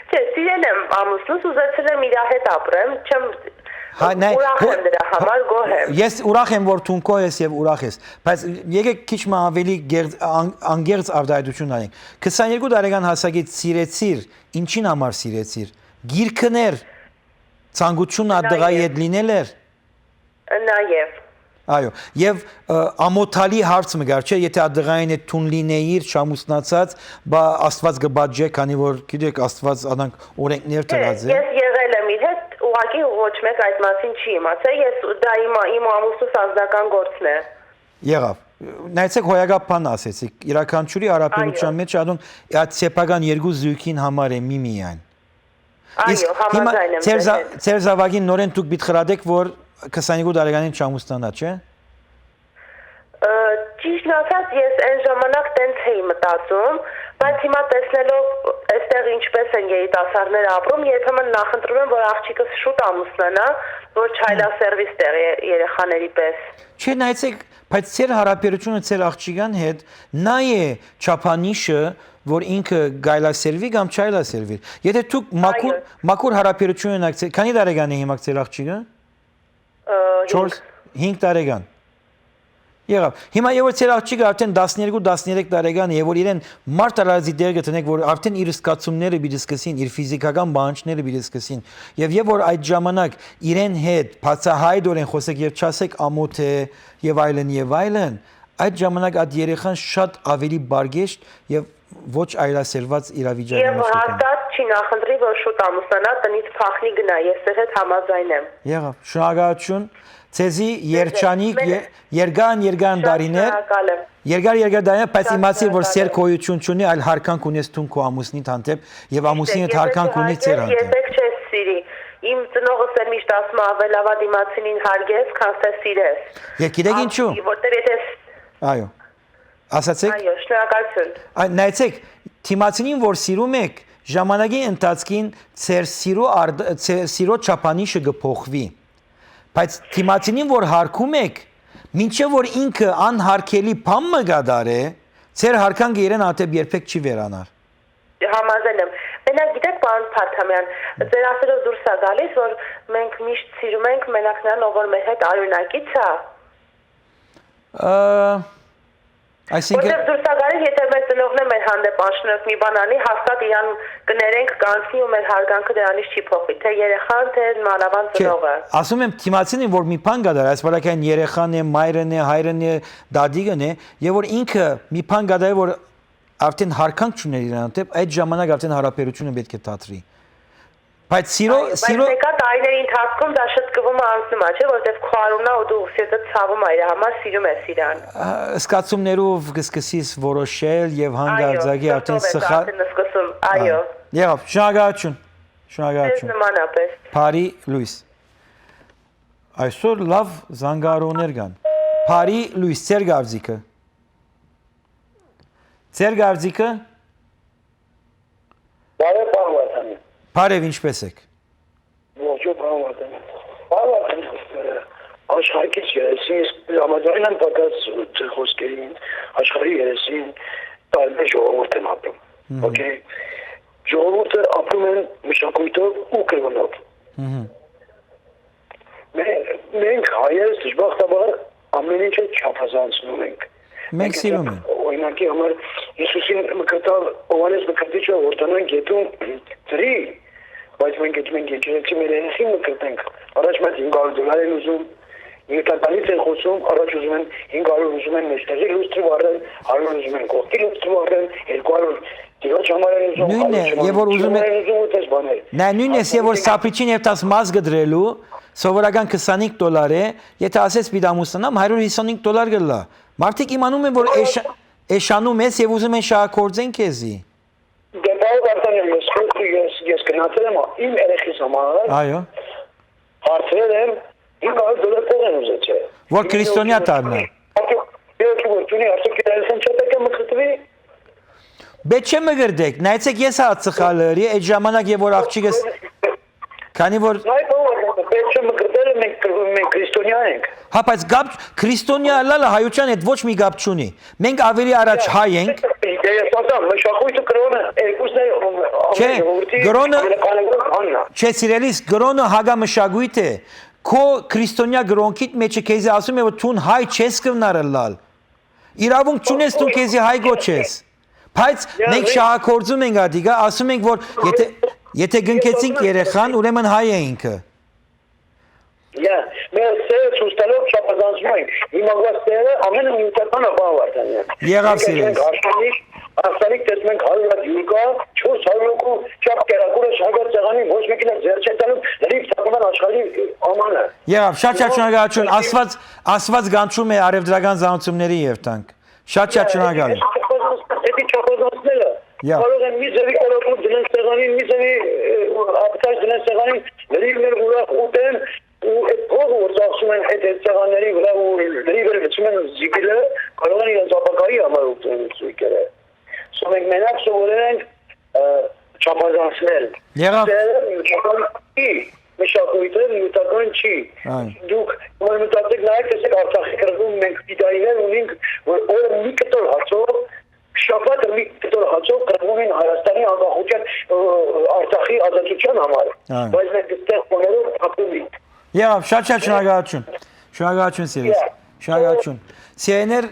Չէ, սիրել եմ ամուսնուս, ուզեցել եմ իր հետ ապրեմ, չեմ ուրախ եմ դրա համար, գոհ եմ։ Ես ուրախ եմ, որ տուն քո ես եւ ուրախ ես, բայց եկեք քիչ մ ավելի անգերց արտահայտություն անենք։ 22 տարեկան հասակից սիրեցիր, ինչին համար սիրեցիր։ Գիրքներ, ցանկություն ադղայի հետ լինել էր։ Նաեւ։ Այո, եւ ամոթալի հարց մը գար, չէ, եթե ադղային է տուն լինեիր, չամուսնացած, բա Աստված կբաժե, քանի որ գիտեք Աստված անանք օրենքներ տված է։ Ես եղել եմ իր հետ, ուղղակի ոչ մեկ այդ մասին չի իմացել, ես դա իմ ամուսնուս անձնական գործն է։ Եղավ։ Նայեցեք հոյակապ բան ասեցիք, իրականչուրի հարաբերության մեջ ադուն այդ սեփական երկու զույգին համար է միմիայն։ Այո, համաձայն եմ։ Ձեր զավակին նորեն դուք պիտի խրադեք, որ 22 տարեկանին չամուսնանա, չէ՞։ Ճիշտն ասած, ես այն ժամանակ տենց էի մտածում, բայց հիմա տեսնելով այստեղ ինչպես են երիտասարդները ապրում, երբեմն նախընտրում եմ, որ աղջիկս շուտ ամուսնանա, որ չայլասերվիս տեղ երեխաների պես։ Չէ, նայեցեք, բայց ձեր հարաբերությունը ձեր աղջիկան հետ նա է չափանիշը, որ ինքը գայլասերվի կամ չայլասերվի։ Եթե դուք մաքուր հարաբերություն ունեք, քանի տարեկան է հիմա ձեր աղջիկը։ 4-5 տարեկան։ Եղավ։ Հիմա երբ որ ձեր աղջիկը արդեն 12-13 տարեկան է, եւ որ իրեն մարդ արածի դեր գտնեք, որ արդեն իր սկացումները պիտի սկսին, իր ֆիզիկական բանջները պիտի սկսին, եւ որ այդ ժամանակ իրեն հետ բացահայտորեն խոսեք եւ չասեք ամոթ է եւ այլն, այդ ժամանակ այդ երեխան շատ ավելի բարգեշտ եւ ոչ այլասերված իրավիճակի մեջ է։ Եվ հաստատ չի նախընտրի, որ շուտ ամուսնանա, տնից փախնի գնա, ես դեռ հետ համաձայն եմ։ Եղավ, շնորհակալություն։ Ցեզի երջանիկ երգան դարիներ։ Երգար դարիներ, բայց իմացիր, որ սեր գոյություն չունի, այլ հարկանք ունես տուն քո ամուսնիդ հանդեպ եւ ամուսինդ հարկանք ունի ձեր հանդեպ։ Ես չես սիրի։ Իմ ծնողս էլ միշտ ասում է ավելավա դիմացինին հարգես, քան թե սիրես։ Եվ գիտեք ինչու։ Որտեղ եթե Այո։ Ասացեք։ Այո, շնորհակալություն։ Նայեցեք, թիմացինին, որ սիրում եք, ժամանակի ընթացքին ձեր սիրո չափանիշը կփոխվի։ Բայց թիմացինին, որ հարգում եք, մինչև որ ինքը անհարգելի բան մը գադարե, ձեր հարկանքը իրեն ատեպ երբեք չի վերանար։ Համաձայն եմ։ Մենակ գիտեք, պարոն Փարթամյան, ձեր ասելով դուրս է գալիս, որ մենք միշտ սիրում ենք մենակ նրան, ով որ մեր հետ արյունակից է։ Որտեղ դուրս է գալիս, եթե մեր ծնողն է մեր հանդեպ անշնորհք մի բան անի, հաստատ իրան կներենք, կանցնի ու մեր հարգանքը դրանից չի փոխվի, թե երեխան, թե մանավանդ ծնողը։ Ասում եմ թիմացինին, որ մի բան գադար, այս վարակային երեխան է, մայրն է, հայրն է, դադիգն է, եւ որ ինքը մի բան գադար, որ արդեն հարկանք չուներ իրան հանդեպ, այդ ժամանակ արդեն հարաբերությունը պետք է դադրի։ Բայց սիրո Բայց տարիների ընթացքում դա շտկվում է անցնում է, չէ՞, որովհետև քո արունն է ու դու սիրտը ցավում է իր համար, սիրում ես իրան։ Սկացումներով կսկսես որոշել եւ հանգարձակի արդեն սխալ։ Այո։ Եղավ, շնորհակալություն։ Շնորհակալություն։ Նմանապես։ Փարի Լուիս։ Այսօր լավ զանգարոներ կան։ Փարի Լուիս, ծեր գարձիկը։ Ծեր գարձիկը։ Բարև բանվատան։ Բարև, ինչպես եք։ Ողջ բանվատան։ Բանվատան աշխարհից երեսին համաձայն եմ պատած ձեր խոսքերին, աշխարհի երեսին տարբեր ժողովուրդ են ապրում։ Okay։ Ժողովուրդը ապրում են մշակույթով ու կրոնով։ Մենք հայերս դժբախտաբար ամեն ինչը չափազանցնում ենք։ Մենք սիրում ենք։ Օրինակի համար Հիսուսին մկրտալ Հովհաննես մկրտիչը որտանանք գետում ծրի, բայց մենք գետում ենք եկեղեցի մեր երեսին մկրտենք։ Առաջ մենք $500 են ուզում, Իտալիայից են խոսում, առաջ ուզում են 500 ուզում են մեջտեղի լուստրի վառեն, 100 ուզում են կողքի լուստրի վառեն, 200 դիոջ համար են ուզում։ Նույնն է, եւ որ ուզում են։ Նա նույնն է, եւ որ սապրիչին եւ տաս մազ գդրելու սովորական $25 է, եթե ասես պիտի ամուսնանամ $155 գլա։ Մարդիկ իմանում են, որ էշանում ես եւ ուզում են շահագործեն քեզի։ Դեպի արդեն ես գնացել եմ իմ երեխիս համար։ Այո։ Հարցրել եմ $500 են ուզեցել։ Որ քրիստոնյա դառնա։ Ես որտունի արդյոք երեսին չպետք է մկրտվի։ Բեդ չէ մգրդեք, նայեցեք ես հա ծխալը, այդ ժամանակ եւ որ աղջիկս քանի որ քրիստոնյա ենք։ Հա, բայց գապ քրիստոնյա լալը հայության հետ ոչ մի գապ չունի։ Մենք ավելի առաջ հայ ենք։ Ես ասեմ, մշակույթը կրոնը երկուսն է Չէ, Չէ, սիրելիս, գրոնը հագամշակույթ է։ Քո քրիստոնյա գրոնքիդ մեջը քեզի ասում է որ ցուն հայ չես կնարել լալ։ Իրավունք չունես դու քեզի հայ գոչես։ Բայց մենք շահագործում ենք ադիգա, ասում ենք որ եթե գնքեցինք երեխան, ուրեմն հայ է ինքը։ Մեր սերը ցույցելով չափազանցում ենք։ Հիմա գաստերը ամենը միության ապահովական են։ Եղավ սիրելիս։ Աստանիկ տեսնում ենք 100 յուկա, 400 հոգու չափ կերակուրը շագած ցեղանի ոչ մեկին ձեր չետանում լրիվ ցակման աշխարհի ամանը։ Եղավ, շատ շնորհակալություն։ Աստված գանչում է արևդրական զանոցումների երթանք։ Շատ շնորհակալ եմ։ Դա չափազանցնելը։ Կարող են մի ձևի կորոկու դնեն ցեղանին, մի ձևի ապտաշ դնեն ցեղանին, լրիվ մեր ուրախ ուտեն ու այդ փողը որ ծախսում են այդ ցեղանների վրա ու լրիվ վերցնում են զիգիլը, կարող են իրենց ապակայի համար ուտեն զույգերը։ Սա մենք մենակ սովորել ենք չափազանցնել։ Եղավ։ Մշակույթը նյութական չի։ Դուք որ մտածեք նայեք տեսեք Արցախի կրվում մենք դիտայիներ ունենք որ օրը մի կտոր հացով շաբաթը մի կտոր հացով կրվում են Հայաստանի անկախության Արցախի ազատության համար։ Բայց մենք այդտեղ կողերով ապրում ենք։ Եղավ, շատ շնորհակալություն։ Շնորհակալություն սիրելիս։ Շնորհակալություն։ Սիրեներ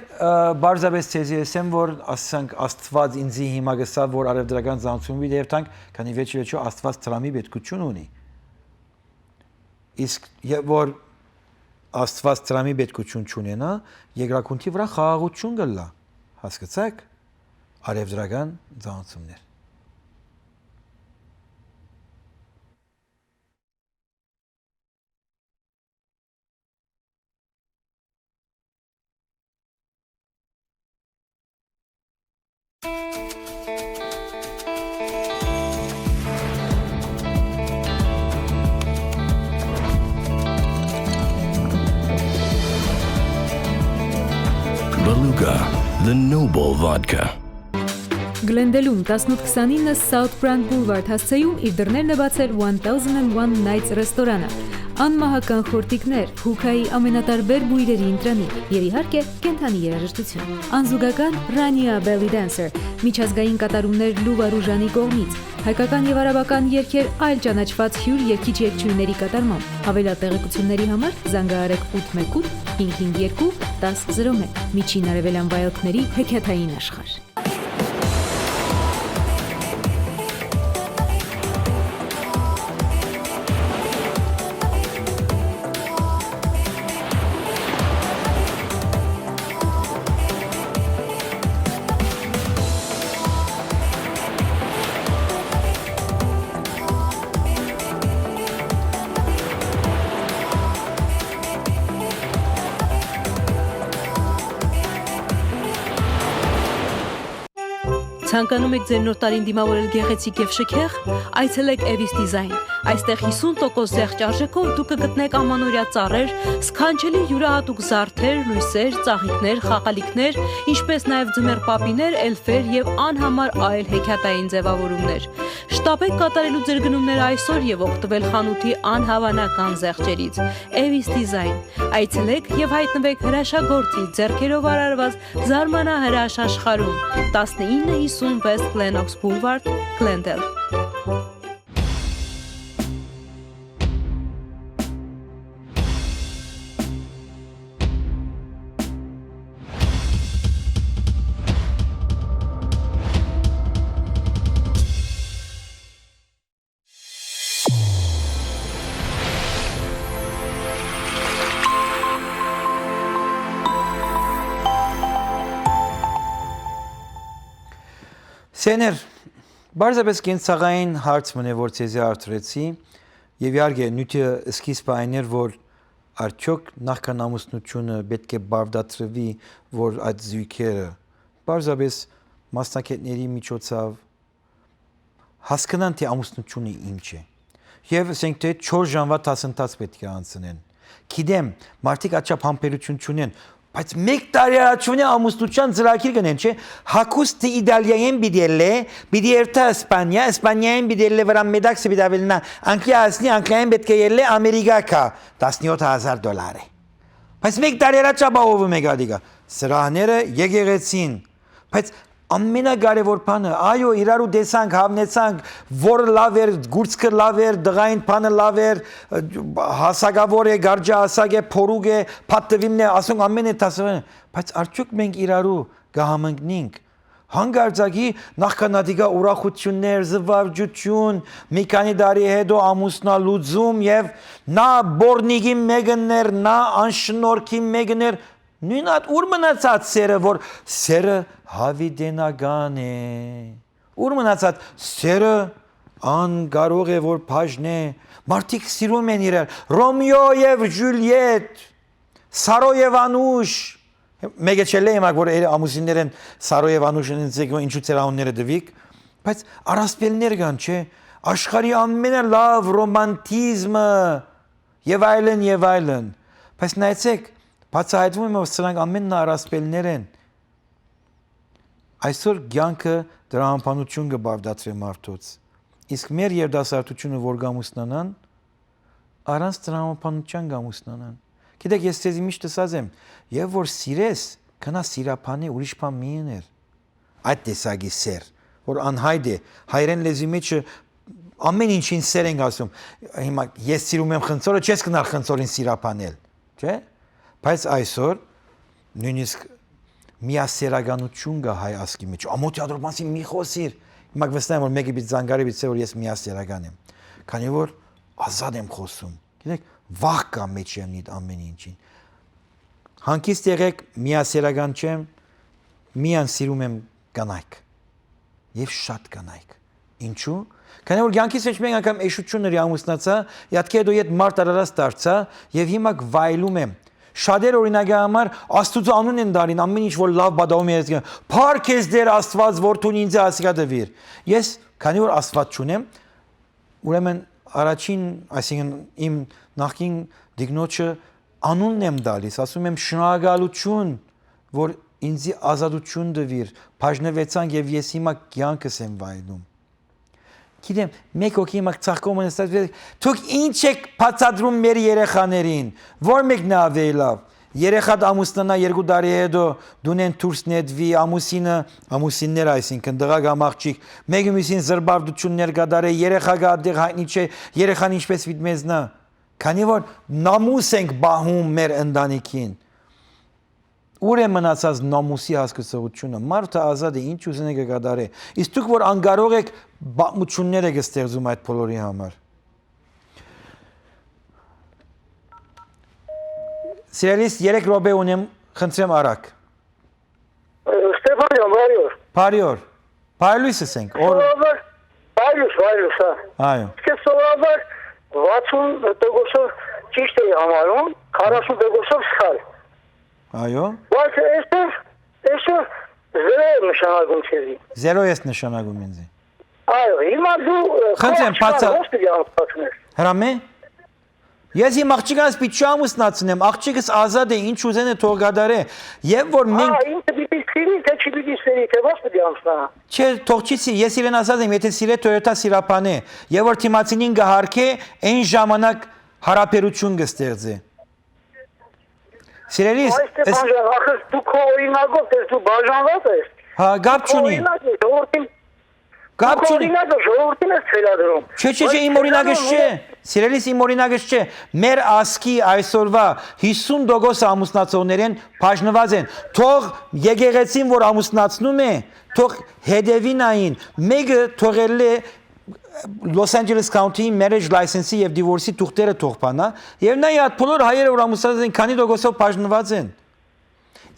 բարձրապես ցեզի ասեմ որ ասենք Աստված ինձի հիմա գսա որ արևդրական զանցումի երթանք, քանի վերջի Աստված տրամի պետքություն ունի։ Իսկ որ Աստված տրամի պետքություն չունենա, երկրակունքի վրա խաղաղություն գլա։ Հասկացաք։ Արևդրական զանցումներ։ Beluga, the noble vodka. Գլենդելում 1829 South Brand Boulevard հասցեում իր դռներն է բացել 1001 Nights ռեստորանը։ Անմահական խորտիկներ, հուքայի ամենատարբեր բույրերի ընտրանիկ եւ իհարկե կենթանի երաժշտություն։ Անզուգական Rania Belly Dancer, միջազգային կատարումներ Լուվա Ռուժանի կողմից, հայկական եւ արաբական երգեր այլ ճանաչված հյուր երգիչ երգչուհիների կատարմամբ։ Հավելատեղեկությունների համար զանգահարեք 818 552 1001 Միջին արևելյան վայելքների հեքիաթային աշխարհ։ Ցանկանում եք ձեր նոր տարին դիմավորել գեղեցիկ եւ շքեղ, այցելեք Evis Design։ Այստեղ 50% զեղչ արժեքով դուք կգտնեք ամանորյա ծառեր, սքանչելի յուրահատուկ զարդեր, լույսեր, ծաղիկներ, խաղալիքներ, ինչպես նաեւ ձմեռ պապիներ, էլֆեր եւ անհամար այլ հեքիաթային ձևավորումներ։ Շտապեք կատարելու ձեր գնումները այսօր եւ օգտվել խանութի անհավանական զեղչերից։ Evis Design։ Այցելեք եւ հայտնվեք հրաշագործի ձեռքերով արարված զարմանահրաշ աշխարհում 1950 West Glenox Boulevard, Glendale։ Սեներ, բարձրապես կենցաղային հարց մնե, որ ցեզի արդրեցի, եւ իհարկե նյութը սկիզբը այն էր, որ արդյոք նախքան ամուսնությունը պետք է բավարարվի, որ այդ զույգերը բարձրապես մասնակիցների միջոցով հասկանան, թե ամուսնությունը ինչ է։ Եվ ասենք թե 4 ժամվա դասընթաց պետք է անցնեն։ Գիտեմ, մարդիկ աչափ համբերություն չունեն, բայց մեկ տարի առաջ ամուսնության ծրագիր գնեն, չէ՞։ Հակուստի Իտալիայեն բիդելը, բիդի երթա Իսպանիա, Իսպանիայեն բիդելը վրա մեդաքսը բիդավելնա, Անգլիա ասնի, Անգլիայեն պետք է ելլե Ամերիկա $17,000։ Բայց մեկ տարերաճաբահովում է գադիգա։ Սրահները եկեղեցին։ Բայց ամենակարևոր բանը, այո, իրարու տեսանք, հավնեցանք, որ լավ էր, գուրցքը լավ էր, դղային բանը լավ էր, հասակավոր է, գարջա հասակ է, փորուկ է, փաթվիմն է, ասենք ամեն է տասը, բայց արդյոք մենք իրարու կհամընկնենք։ Հանգարձակի նախքանադիգա ուրախություններ, զվարճություն, մի քանի տարի հետո ամուսնալուծում եւ նա բորնիգի մեկներ, նա անշնորհքի մեկներ, նույն այդ ուր մնացած սերը, որ սերը հավիտենական է։ Ուր մնացած սերը անկարող է, որ բաժն է։ Մարդիկ սիրում են իրար։ Ռոմեո եւ Ջուլիետ, Սարո եւ Անուշ։ Մեկը չելե իմակ, որ ամուսիններ են Սարո եւ Անուշն ինչու ծերահունները դվիկ, բայց առասպելներ կան, չէ, աշխարհի ամենալավ ռոմանտիզմը եւ այլն, բայց նայեցեք, բացահայտվում է, որ սրանք ամենն առասպելներ են։ Այսօր կյանքը դրամապանություն կբավդացրի մարդոց, իսկ մեր երդասարտությունը, որ գամուսնանան, առանց դրամապանության գամուսնանան։ Գիտեք, ես ցեզի միշտ ասած եմ, եւ որ սիրես, քնա սիրապանի ուրիշ բան մի ուներ։ Այդ տեսակի սեր, որ անհայտ է, հայերեն լեզվի մեջ ամեն ինչին սեր ենք ասում։ Հիմա ես սիրում եմ խնձորը, չես գնալ խնձորին սիրապանել, չէ՞։ Բայց այսօր նույնիսկ միասերականություն կա հայ ասկի մեջ։ Ամոթյադրով մասի մի խոսիր։ Հիմա վստահ եմ, որ մեկի բիծ զանգարի բիծ որ ես միասերական եմ։ Քանի որ ազատ եմ խոսում։ Գիտեք, վախ կա մեջ եմ իդ ամեն ինչին։ Հանկիստ եղեք միասերական չեմ, միան սիրում եմ կանայք եւ շատ կանայք։ Ինչու՞։ Քանի որ յանքից մեջ մենք անգամ էշությունների ամուսնացա, յատքի հետո իդ մարդ արարած դարձա եւ հիմա վայելում եմ։ Շատեր օրինակի համար Աստծո անուն են դարին, ամեն ինչ որ լավ բադաում է, փառք ես դեր Աստված, որ դու ինձ ասիկա դվիր։ Ես քանի որ Աստված չունեմ, ուրեմն առաջին, այսինքն իմ նախկին դիգնոջը անունն եմ դալիս, ասում եմ շնորհակալություն, որ ինձ ազատություն դվիր, բաժնվեցանք եւ ես հիմա կյանքս եմ վայելում։ Գիտեմ, մեկ հոգի հիմա ցաղկում են ստացվել, դուք ինչ եք բացատրում մեր երեխաներին, որ մեկն է ավելի լավ։ Երեխատ ամուսնանա 2 տարի հետո դունեն դուրս նետվի, ամուսիններ այսինքն դղա կամ աղջիկ, մեկը մյուսին զրբարդություններ կդարե, երեխա գադեղ հայտնի չէ, երեխան ինչպես վիդմեզնա։ Քանի որ նամուս ենք բահում մեր ընտանիքին։ Ուր է մնացած նամուսի հասկացողությունը։ Մարդը ազատ է, ինչ ուզենե կկատարե։ Իսկ դուք որ անկարող եք, բացմություններ եք ստեղծում այդ բոլորի համար։ Սիրելիս 3 րոպե ունեմ, խնդրեմ արագ։ Ստեփան ջան, բարի օր։ Բարի օր։ Բարելույս ասենք։ Բարելույս, հա։ Այո։ Իսկ սովորաբար 60% ճիշտ է համարում, 40% սխալ։ Այո։ Բայց այսօր 0 է նշանակում քեզի։ 0 է նշանակում ինձ։ Այո, հիմա դու խնդրեմ, հրամե։ Ես իմ աղջիկս պիտի չամուսնացնեմ, աղջիկս ազատ է, ինչ ուզենե թող գադարե։ Եվ որ մենք ինքը պիտի սիրի, թե չպիտի սիրի, թե ոչ պիտի ամուսնանա։ Չէ, թող չի սիրի, ես իրեն ասած եմ, եթե սիրե Toyota սիրապանե, եւ որ թիմացինին գահարքե, այն ժամանակ հարաբերություն կստեղծի։ Սիրելիս, դու քո օրինակով ես դու բաժանված ես։ Հա, գապ չունի։ Գապ չունի։ Ժողովրդին ես ցելադրում։ Չէ, իմ օրինակս չէ։ Սիրելիս, իմ օրինակս չէ։ Մեր ասկի այսօրվա 50% ամուսնացողներեն բաժնված են։ Թող եկեղեցին, որ ամուսնացնում է, թող հետևին այն։ Մեկը թողել է Los Angeles County marriage license-ի եւ divorce-ի թուղթերը թող բանա, եւ նա իհատ բոլոր հայերը որ ամուսնացած են, քանի տոկոսով բաժնված են։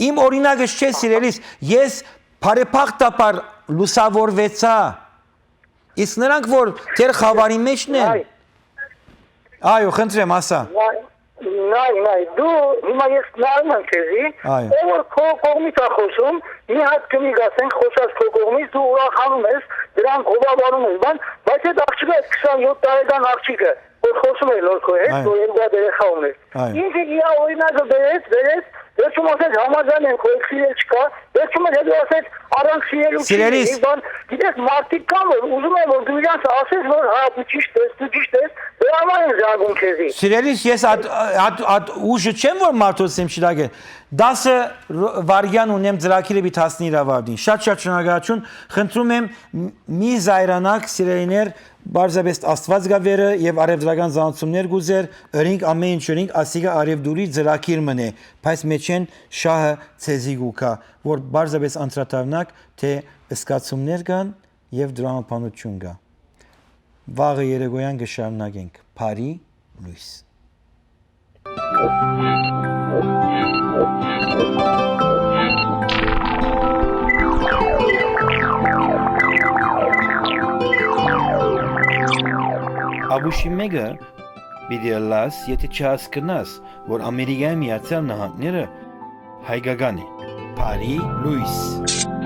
Իմ օրինակս չէ, սիրելիս, ես բարեփոխտապար լուսավորվեցա։ Իսկ նրանք որ դեր խավարի մեջն են։ Այո, խնդրեմ, ասա։ Նայ, դու հիմա ես նայում եմ քեզի, որ քո կողմից է խոսում, մի հատ կնիկ ասենք խոսած քո կողմից դու ուրախանում ես, դրանք հովավարում ես, բայց այդ աղջիկը 27 տարեկան աղջիկը, որ խոսում է լոր քո հետ, որ երկու երեխա ուներ։ Ինքը իր օրինակը բերեց, Վերջում ասեց համաձայն ենք, որ սիրել չկա, վերջում հետո ասեց առանց սիրելու Սիրելիս։ բան, գիտես մարդիկ կան, որ ուզում են որ դու իրանց ասես, որ հա դու ճիշտ ես, դրա համար են զանգում քեզի։ Սիրելիս, ես այդ ուժը չեմ, որ մարդոց եմ շիրագել։ 10 վարյան ունեմ ծրագիրը պիտի հասնի իր ավարտին։ Շատ շնորհակալություն, խնդրում եմ մի զայրանակ սիրելիներ Բարձրապես Աստված գավերը եւ արևդրական զանցումներ գուզեր, ըրինք ամեն ինչ ըրինք, ասիգա արևդուրի ծրակիր մնե, բայց մեջեն շահը ցեզի գուկա, որ բարձրապես անդրադառնակ, թե սկացումներ կան եւ դրամապանություն կա։ Վաղը երեկոյան կշարունակենք։ Փարի լույս։ Աբուշի մեկը պիտի լաս, եթե չհասկնաս, որ Ամերիկայի Միացյալ Նահանգները հայկական է։ Փարի լույս։